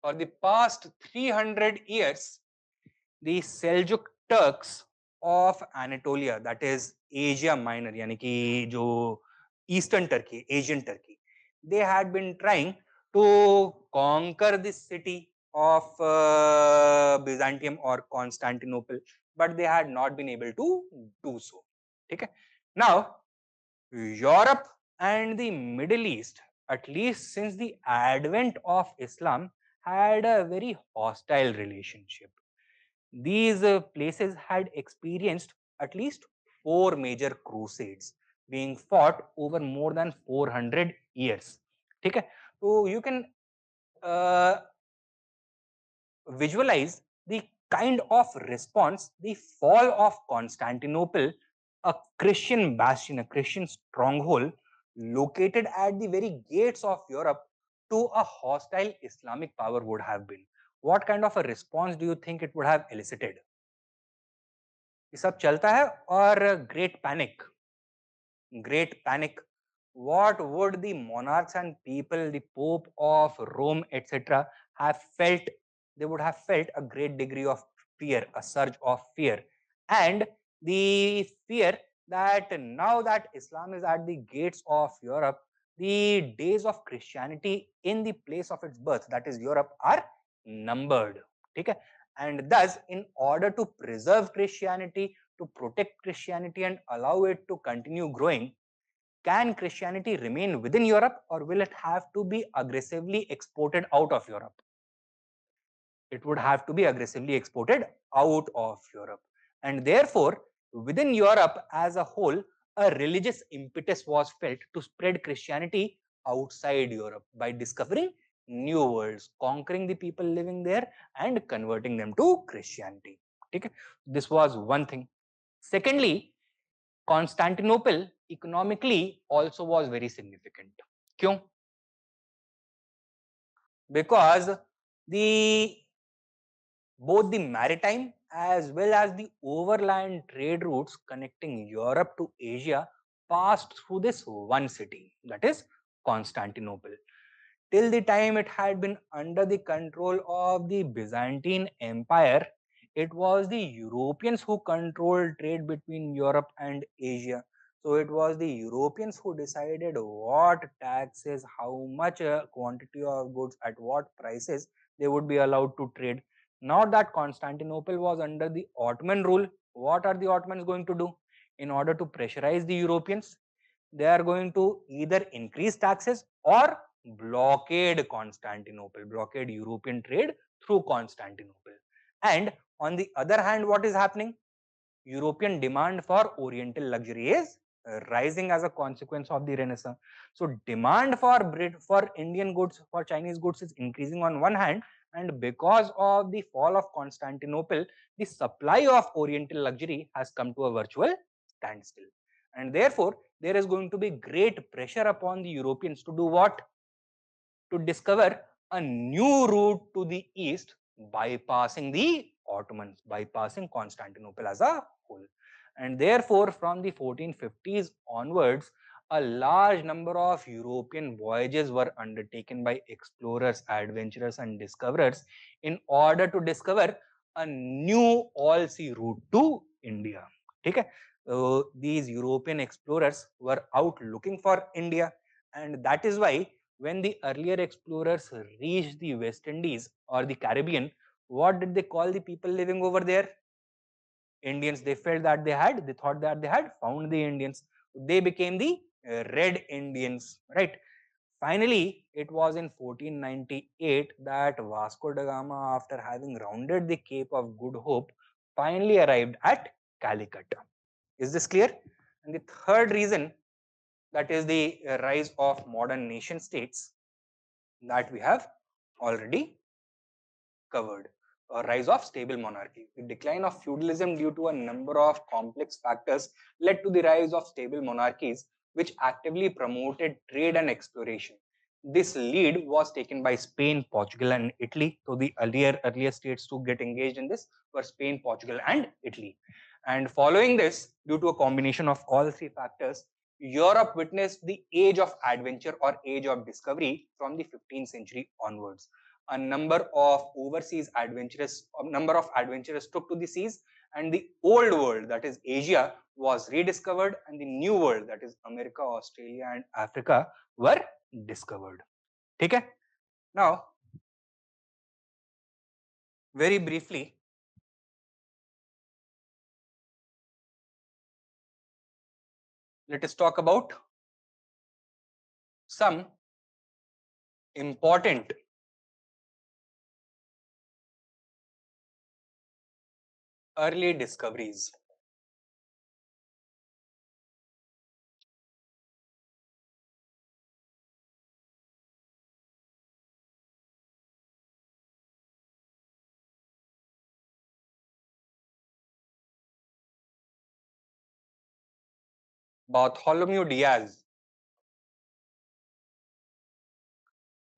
For the past 300 years, the Seljuk Turks of Anatolia, that is Asia Minor, यानी कि जो Eastern Turkey, Asian Turkey, they had been trying to conquer this city of Byzantium or Constantinople, but they had not been able to do so. ठीक है? Now, Europe and the Middle East, at least since the advent of Islam, had a very hostile relationship. These places had experienced at least 4 major crusades being fought over more than 400 years. ठीक है? So you can uh, visualize the kind of response the fall of Constantinople, a Christian bastion, a Christian stronghold located at the very gates of Europe, to a hostile Islamic power would have been. What kind of a response do you think it would have elicited? ये सब चलता है और great panic. What would the monarchs and people, the Pope of Rome, etc., have felt? They would have felt a great degree of fear, a surge of fear, and the fear that now that Islam is at the gates of Europe, the days of Christianity in the place of its birth, that is Europe, are numbered. Okay? And thus, in order to preserve Christianity, to protect Christianity and allow it to continue growing, can Christianity remain within Europe, or will it have to be aggressively exported out of Europe? It would have to be aggressively exported out of Europe. And therefore, within Europe as a whole, a religious impetus was felt to spread Christianity outside Europe by discovering new worlds, conquering the people living there and converting them to Christianity. Okay? This was one thing. Secondly, Constantinople economically also was very significant. क्यों? Because the both the maritime as well as the overland trade routes connecting Europe to Asia passed through this one city, that is Constantinople. Till the time it had been under the control of the Byzantine Empire, it was the Europeans who controlled trade between Europe and Asia. So it was the Europeans who decided what taxes, how much quantity of goods, at what prices they would be allowed to trade. Now that Constantinople was under the Ottoman rule, what are the Ottomans going to do? In order to pressurize the Europeans, they are going to either increase taxes or blockade Constantinople, blockade European trade through Constantinople. And on the other hand, what is happening? European demand for Oriental luxury is rising as a consequence of the Renaissance. So demand for Indian goods, for Chinese goods is increasing on one hand, and because of the fall of Constantinople, the supply of Oriental luxury has come to a virtual standstill. And therefore, there is going to be great pressure upon the Europeans to do what? To discover a new route to the east, bypassing the Ottomans, bypassing Constantinople as a whole. And therefore, from the 1450s onwards, a large number of European voyages were undertaken by explorers, adventurers, and discoverers in order to discover a new all-sea route to India. Okay? These European explorers were out looking for India, and that is why when the earlier explorers reached the West Indies or the Caribbean, what did they call the people living over there? Indians. They thought that they had found the Indians. They became the Red Indians, right? Finally, it was in 1498 that Vasco da Gama, after having rounded the Cape of Good Hope, finally arrived at Calicut. Is this clear? And the third reason, that is the rise of modern nation states, that we have already covered. A rise of stable monarchy. The decline of feudalism due to a number of complex factors led to the rise of stable monarchies, which actively promoted trade and exploration. This lead was taken by Spain, Portugal, and Italy. So the earlier states to get engaged in this were Spain, Portugal, and Italy. And following this, due to a combination of all three factors, Europe witnessed the age of adventure or age of discovery from the 15th century onwards. A number of adventurers took to the seas, and the old world, that is Asia, was rediscovered, and the new world, that is America, Australia, and Africa, were discovered. Okay? Now, very briefly, let us talk about some important early discoveries. Bartholomew Diaz,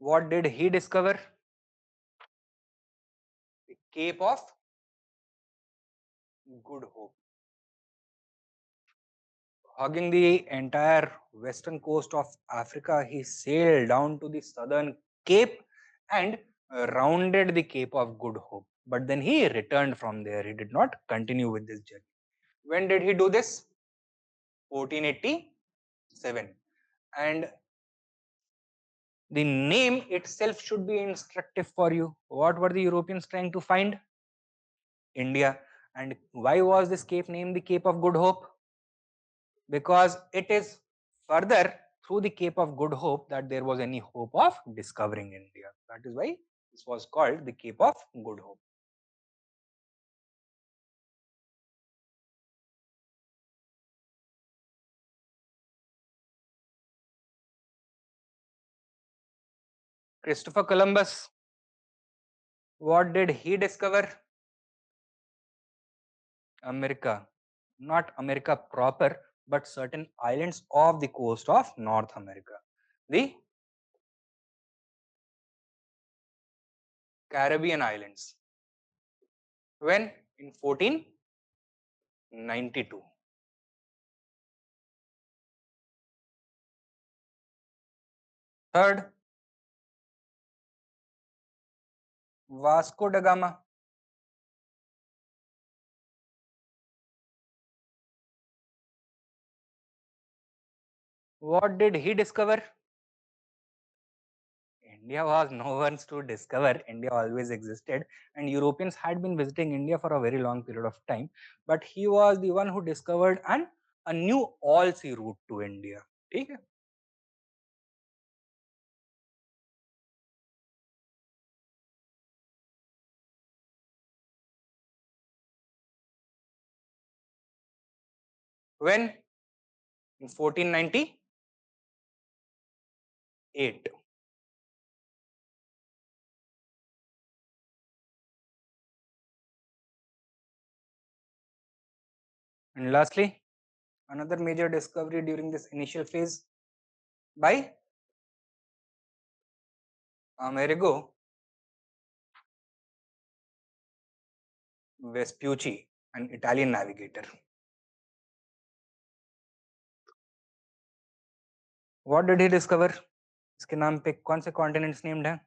what did he discover? The Cape of Good Hope. Hugging the entire western coast of Africa, he sailed down to the southern Cape and rounded the Cape of Good Hope. But then he returned from there. He did not continue with this journey. When did he do this? 1487. And the name itself should be instructive for you. What were the Europeans trying to find? India. And why was this cape named the Cape of Good Hope? Because it is further through the Cape of Good Hope that there was any hope of discovering India. That is why this was called the Cape of Good Hope. Christopher Columbus, what did he discover? America. Not America proper, but certain islands off the coast of North America. The Caribbean islands. When? In 1492. Third, Vasco da Gama. What did he discover? India was no one's to discover. India always existed, and Europeans had been visiting India for a very long period of time. But he was the one who discovered a new all-sea route to India. Okay? When? In 1498. And lastly, another major discovery during this initial phase by Amerigo Vespucci, an Italian navigator. What did he discover? इसके नाम पे कौन से continents named हैं?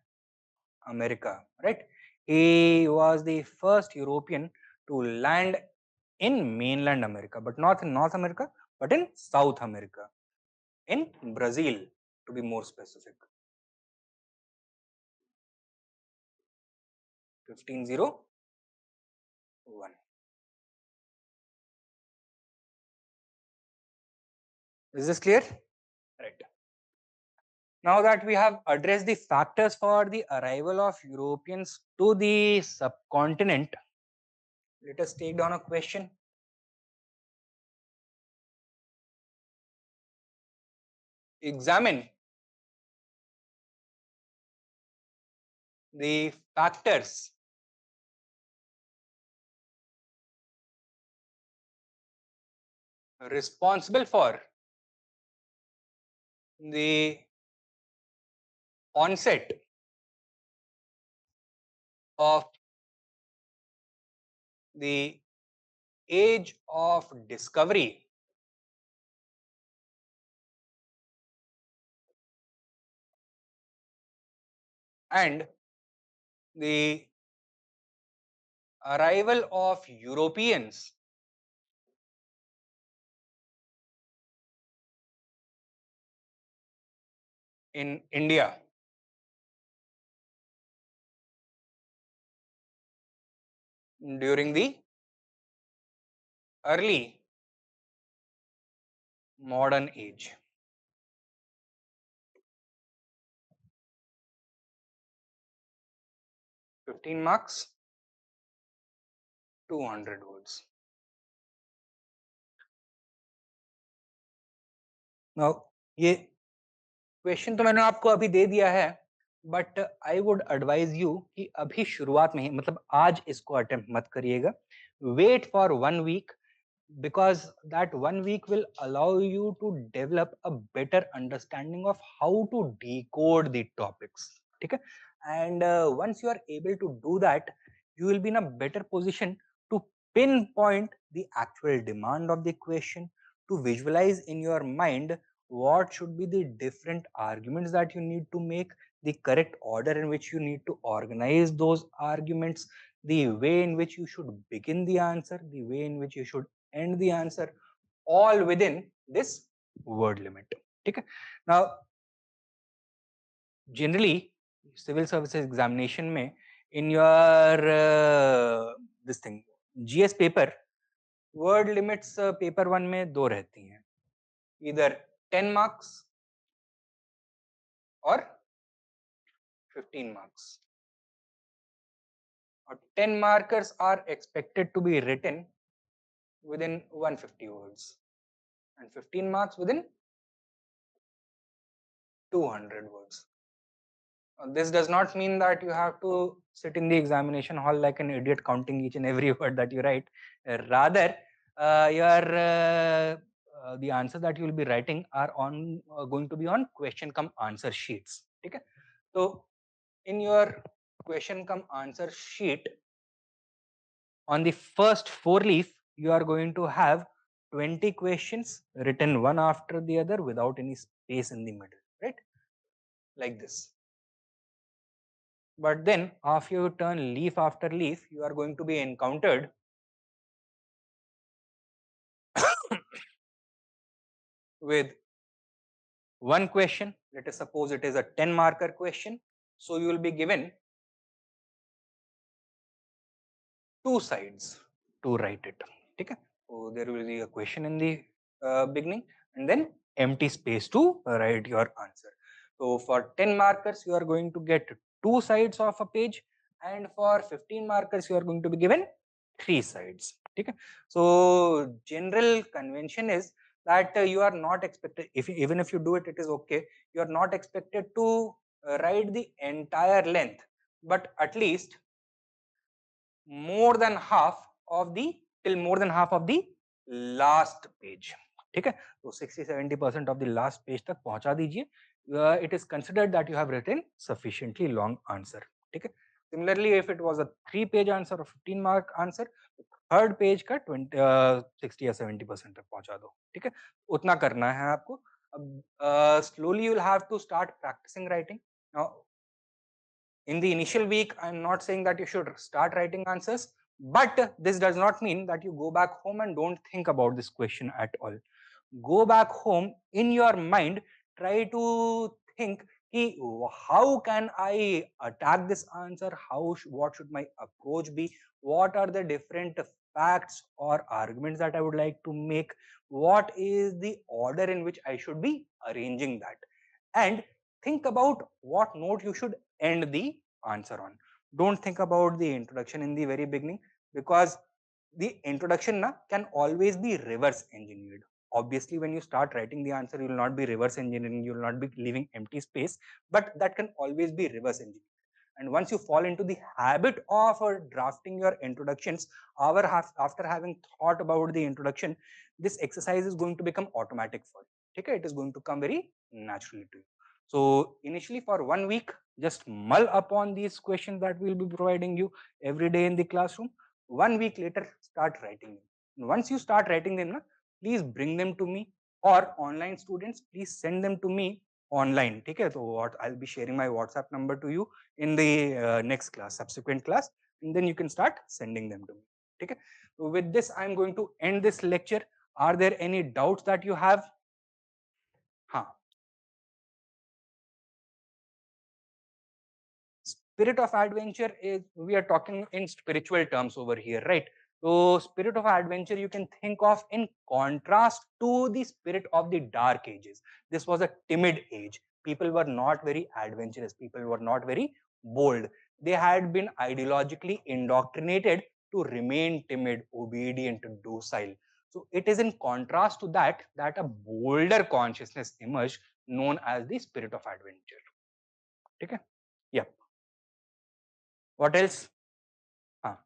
America, right? He was the first European to land in mainland America, but not in North America, but in South America, in Brazil, to be more specific. 1501. Is this clear? Right. Now that we have addressed the factors for the arrival of Europeans to the subcontinent, let us take down a question. Examine the factors responsible for the onset of the age of discovery and the arrival of Europeans in India during the early modern age. 15 marks, 200 words. Now, ये question तो मैंने आपको अभी दे दिया है, but I would advise you कि अभी शुरुआत में ही, मतलब आज इसको अटेम्प्ट मत करिएगा. Wait for 1 week, because that 1 week will allow you to develop a better understanding of how to decode the topics. ठीक है? And once you are able to do that, you will be in a better position to pinpoint the actual demand of the question, to visualize in your mind what should be the different arguments that you need to make, the correct order in which you need to organize those arguments, the way in which you should begin the answer, the way in which you should end the answer, all within this word limit. ठीक है? Now, generally, civil services examination में in your this thing GS paper, word limits paper 1 में 2 रहती हैं, either 10 marks और 15 marks. Or 10 markers are expected to be written within 150 words and 15 marks within 200 words. This does not mean that you have to sit in the examination hall like an idiot counting each and every word that you write. Rather, the answers that you will be writing are going to be on question come answer sheets. Okay? So, in your question come answer sheet, on the first 4 leaf, you are going to have 20 questions written one after the other without any space in the middle, right? Like this. But then after you turn leaf after leaf, you are going to be encountered with one question. Let us suppose it is a 10 marker question. So you will be given 2 sides to write it. Okay? So there will be a question in the beginning and then empty space to write your answer. So for 10 markers, you are going to get 2 sides of a page, and for 15 markers, you are going to be given 3 sides. Okay? So general convention is that you are not expected, even if you do it, it is okay. You are not expected to write the entire length, but at least more than half of the last page. ठीक है? तो 60-70% of the last page तक पहुंचा दीजिए. It is considered that you have written sufficiently long answer. ठीक है? Similarly, if it was a 3-page answer or 15-mark answer, third page का 60 या 70% तक पहुंचा दो. ठीक है? उतना करना है आपको. अब slowly you will have to start practicing writing. Now, in the initial week, I'm not saying that you should start writing answers, but this does not mean that you go back home and don't think about this question at all. Go back home, in your mind, try to think, how can I attack this answer? What should my approach be? What are the different facts or arguments that I would like to make? What is the order in which I should be arranging that? And think about what note you should end the answer on. Don't think about the introduction in the very beginning, because the introduction can always be reverse engineered. Obviously, when you start writing the answer, you will not be reverse engineering, you will not be leaving empty space, but that can always be reverse engineered. And once you fall into the habit of drafting your introductions, after having thought about the introduction, this exercise is going to become automatic for you. Okay? It is going to come very naturally to you. So initially for 1 week, just mull upon these questions that we will be providing you every day in the classroom. 1 week later, start writing them. And once you start writing them, please bring them to me, or online students, please send them to me online. ठीक है, तो what I'll be sharing my WhatsApp number to you in the next class, subsequent class, and then you can start sending them to me. ठीक है, so with this I'm going to end this lecture. Are there any doubts that you have? हाँ, spirit of adventure is, we are talking in spiritual terms over here, right? So spirit of adventure you can think of in contrast to the spirit of the dark ages. This was a timid age. People were not very adventurous, people were not very bold. They had been ideologically indoctrinated to remain timid, obedient, docile. So it is in contrast to that that a bolder consciousness emerged, known as the spirit of adventure. Okay, yeah. What else? हाँ,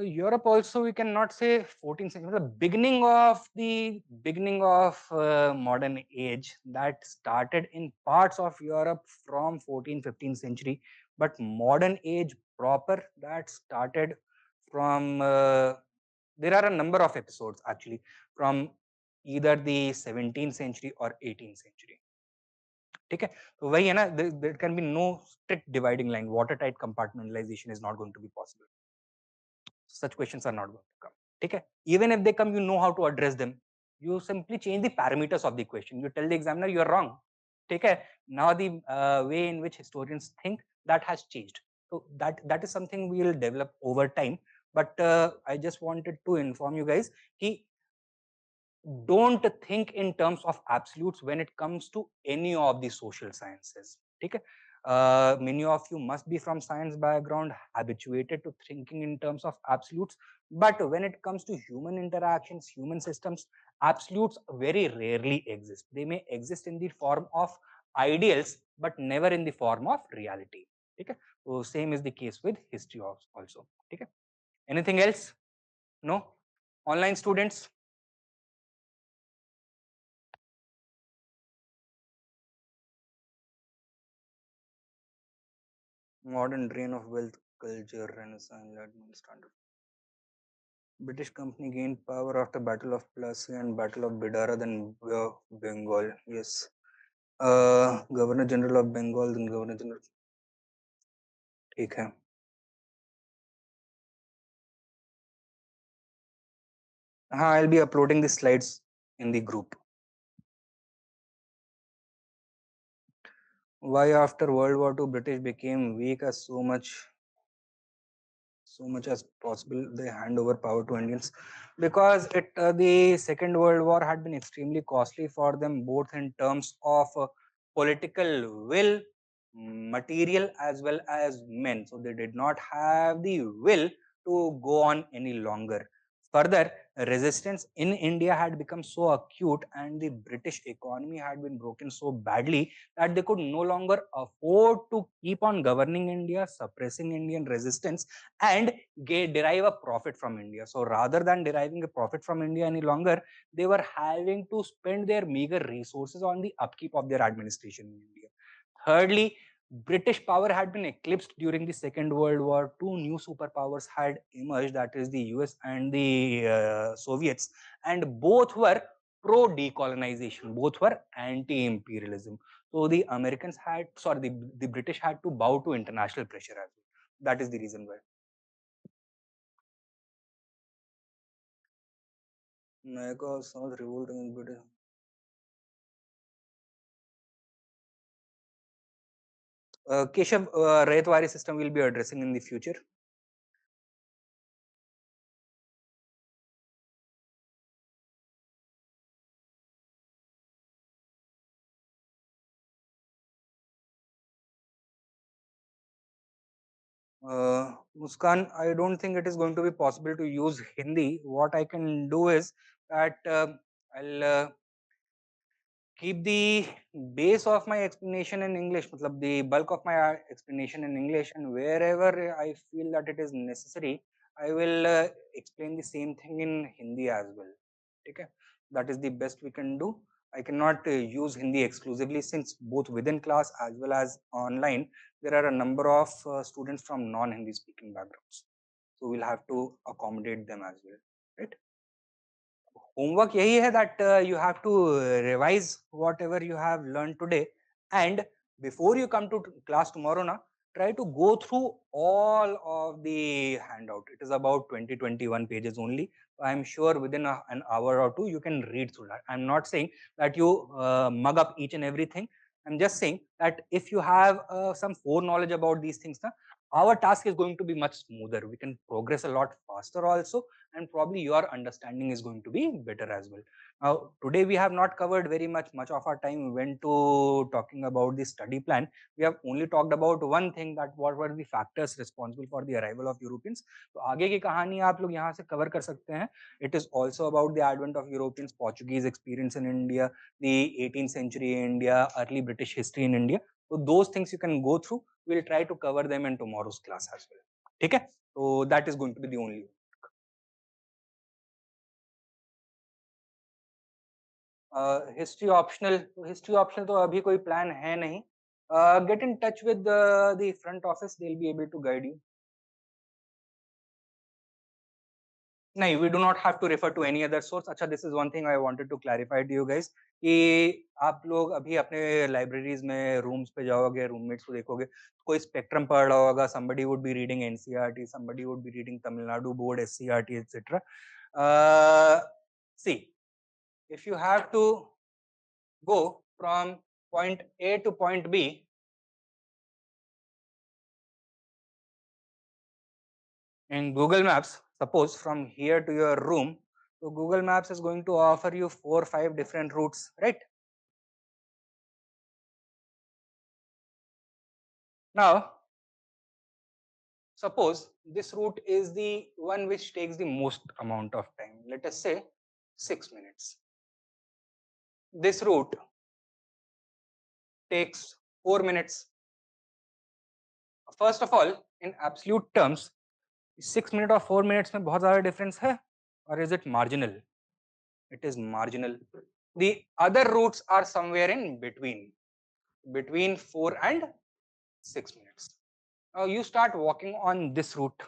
Europe also we cannot say 14th century. The beginning of modern age that started in parts of Europe from 14th 15th century, but modern age proper that started from there are a number of episodes actually from either the 17th century or 18th century. ठीक है, तो वही है ना, there can be no strict dividing line. Watertight compartmentalization is not going to be possible. Such questions are not going to come. Okay, even if they come, you know how to address them. You simply change the parameters of the question. You tell the examiner you are wrong. Okay, now the way in which historians think, that has changed. So that is something we will develop over time. But I just wanted to inform you guys कि don't think in terms of absolutes when it comes to any of the social sciences. Okay, many of you must be from science background, habituated to thinking in terms of absolutes, but when it comes to human interactions, human systems, absolutes very rarely exist. They may exist in the form of ideals but never in the form of reality. Okay, so same is the case with history also. Okay, anything else? No? Online students? Modern drain of wealth, culture, renaissance, enlightenment standard. British company gained power after Battle of Plassey and Battle of Bidara, then Bengal. Yes. Governor General of Bengal, then Governor General. ठीक है. हाँ, I'll be uploading the slides in the group. Why after World War II British became weak as so much as possible they hand over power to Indians? Because the Second World War had been extremely costly for them, both in terms of political will, material, as well as men. So they did not have the will to go on any longer. Further, resistance in India had become so acute and the British economy had been broken so badly that they could no longer afford to keep on governing India, suppressing Indian resistance, and derive a profit from India. So rather than deriving a profit from India any longer, they were having to spend their meager resources on the upkeep of their administration in India. Thirdly, British power had been eclipsed during the Second World War. Two new superpowers had emerged, that is the US and the Soviets, and both were pro decolonization, both were anti imperialism. So the Americans had, sorry, the British had to bow to international pressure as well. That is the reason why. Mega South revolt against British. Keshav, Rayatwari system will be addressing in the future. Muskan, I don't think it is going to be possible to use Hindi. What I can do is that I'll keep the base of my explanation in English, matlab the bulk of my explanation in English, and wherever I feel that it is necessary, I will explain the same thing in Hindi as well. Okay, that is the best we can do. I cannot use Hindi exclusively, since both within class as well as online, there are a number of students from non-Hindi speaking backgrounds. So we'll have to accommodate them as well, right? Homework यही है that you have to revise whatever you have learned today, and before you come to class tomorrow na, try to go through all of the handout. It is about 20-21 pages only. I'm sure within an hour or two you can read through that. I'm not saying that you mug up each and everything. I'm just saying that if you have some foreknowledge about these things na, our task is going to be much smoother. We can progress a lot faster also, and probably your understanding is going to be better as well. Now, today we have not covered very much of our time went to talking about the study plan. We have only talked about one thing, that what were the factors responsible for the arrival of Europeans. तो आगे की कहानी आप लोग यहाँ से cover कर सकते हैं. It is also about the advent of Europeans, Portuguese experience in India, the 18th century India, early British history in India. So those things you can go through. We'll try to cover them in tomorrow's class as well. ठीक है? So that is going to be the only. History optional तो अभी कोई plan है नहीं. Get in touch with the front office, they will be able to guide you. नहीं, we do not have to refer to any other source. अच्छा, this is one thing I wanted to clarify to you guys कि आप लोग अभी अपने libraries में rooms पे जाओगे, रूममेट्स को देखोगे, कोई स्पेक्ट्रम पढ़ रहा होगा. somebody would be reading NCERT, somebody would be reading Tamil Nadu board SCERT etc. See, if you have to go from point A to point B, in Google Maps, suppose from here to your room, so Google Maps is going to offer you 4-5 different routes, right? Now, suppose this route is the one which takes the most amount of time. Let us say 6 minutes. This route takes 4 minutes. First of all, in absolute terms, 6 minutes or 4 minutes में बहुत ज़्यादा difference है, or is it marginal? It is marginal. The other routes are somewhere in between 4 and 6 minutes. Now you start walking on this route.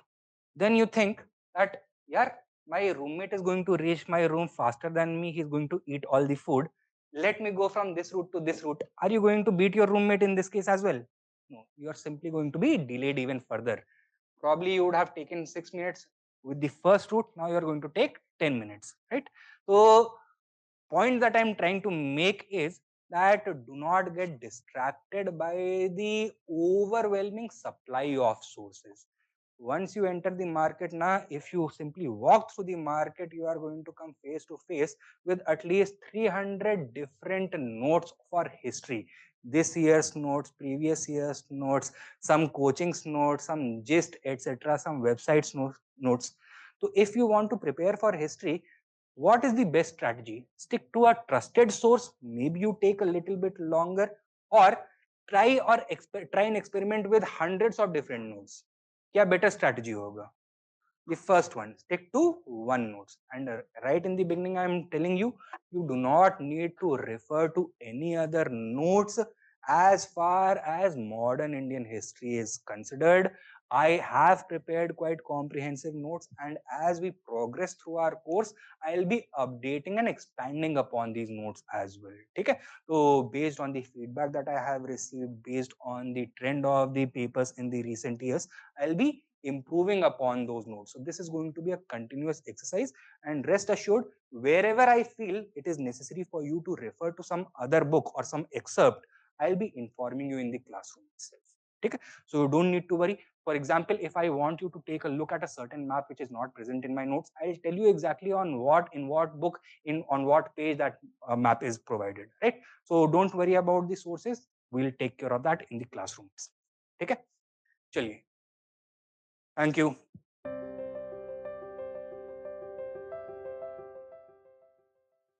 Then you think that, yeah, my roommate is going to reach my room faster than me. He's going to eat all the food. Let me go from this route to this route. Are you going to beat your roommate in this case as well? No, you are simply going to be delayed even further. Probably you would have taken 6 minutes with the first route. Now you are going to take 10 minutes, right? So point that I'm trying to make is that do not get distracted by the overwhelming supply of sources. Once you enter the market now, if you simply walk through the market, you are going to come face to face with at least 300 different notes for history. This year's notes, previous year's notes, some coaching's notes, some gist, etc., some websites notes. So if you want to prepare for history, what is the best strategy? Stick to a trusted source. Maybe you take a little bit longer, or try and experiment with hundreds of different notes. क्या better strategy होगा? The first one, stick to one notes. And right in the beginning, I'm telling you, you do not need to refer to any other notes as far as modern Indian history is considered. I have prepared quite comprehensive notes, and as we progress through our course, I'll be updating and expanding upon these notes as well. Okay? So based on the feedback that I have received, based on the trend of the papers in the recent years, I'll be improving upon those notes. So this is going to be a continuous exercise, and rest assured, wherever I feel it is necessary for you to refer to some other book or some excerpt, I'll be informing you in the classroom itself. Okay? So you don't need to worry. For example, if I want you to take a look at a certain map which is not present in my notes, I'll tell you exactly on what book, on what page that map is provided, right? So don't worry about the sources. We'll take care of that in the classrooms. Okay? चलिए, thank you.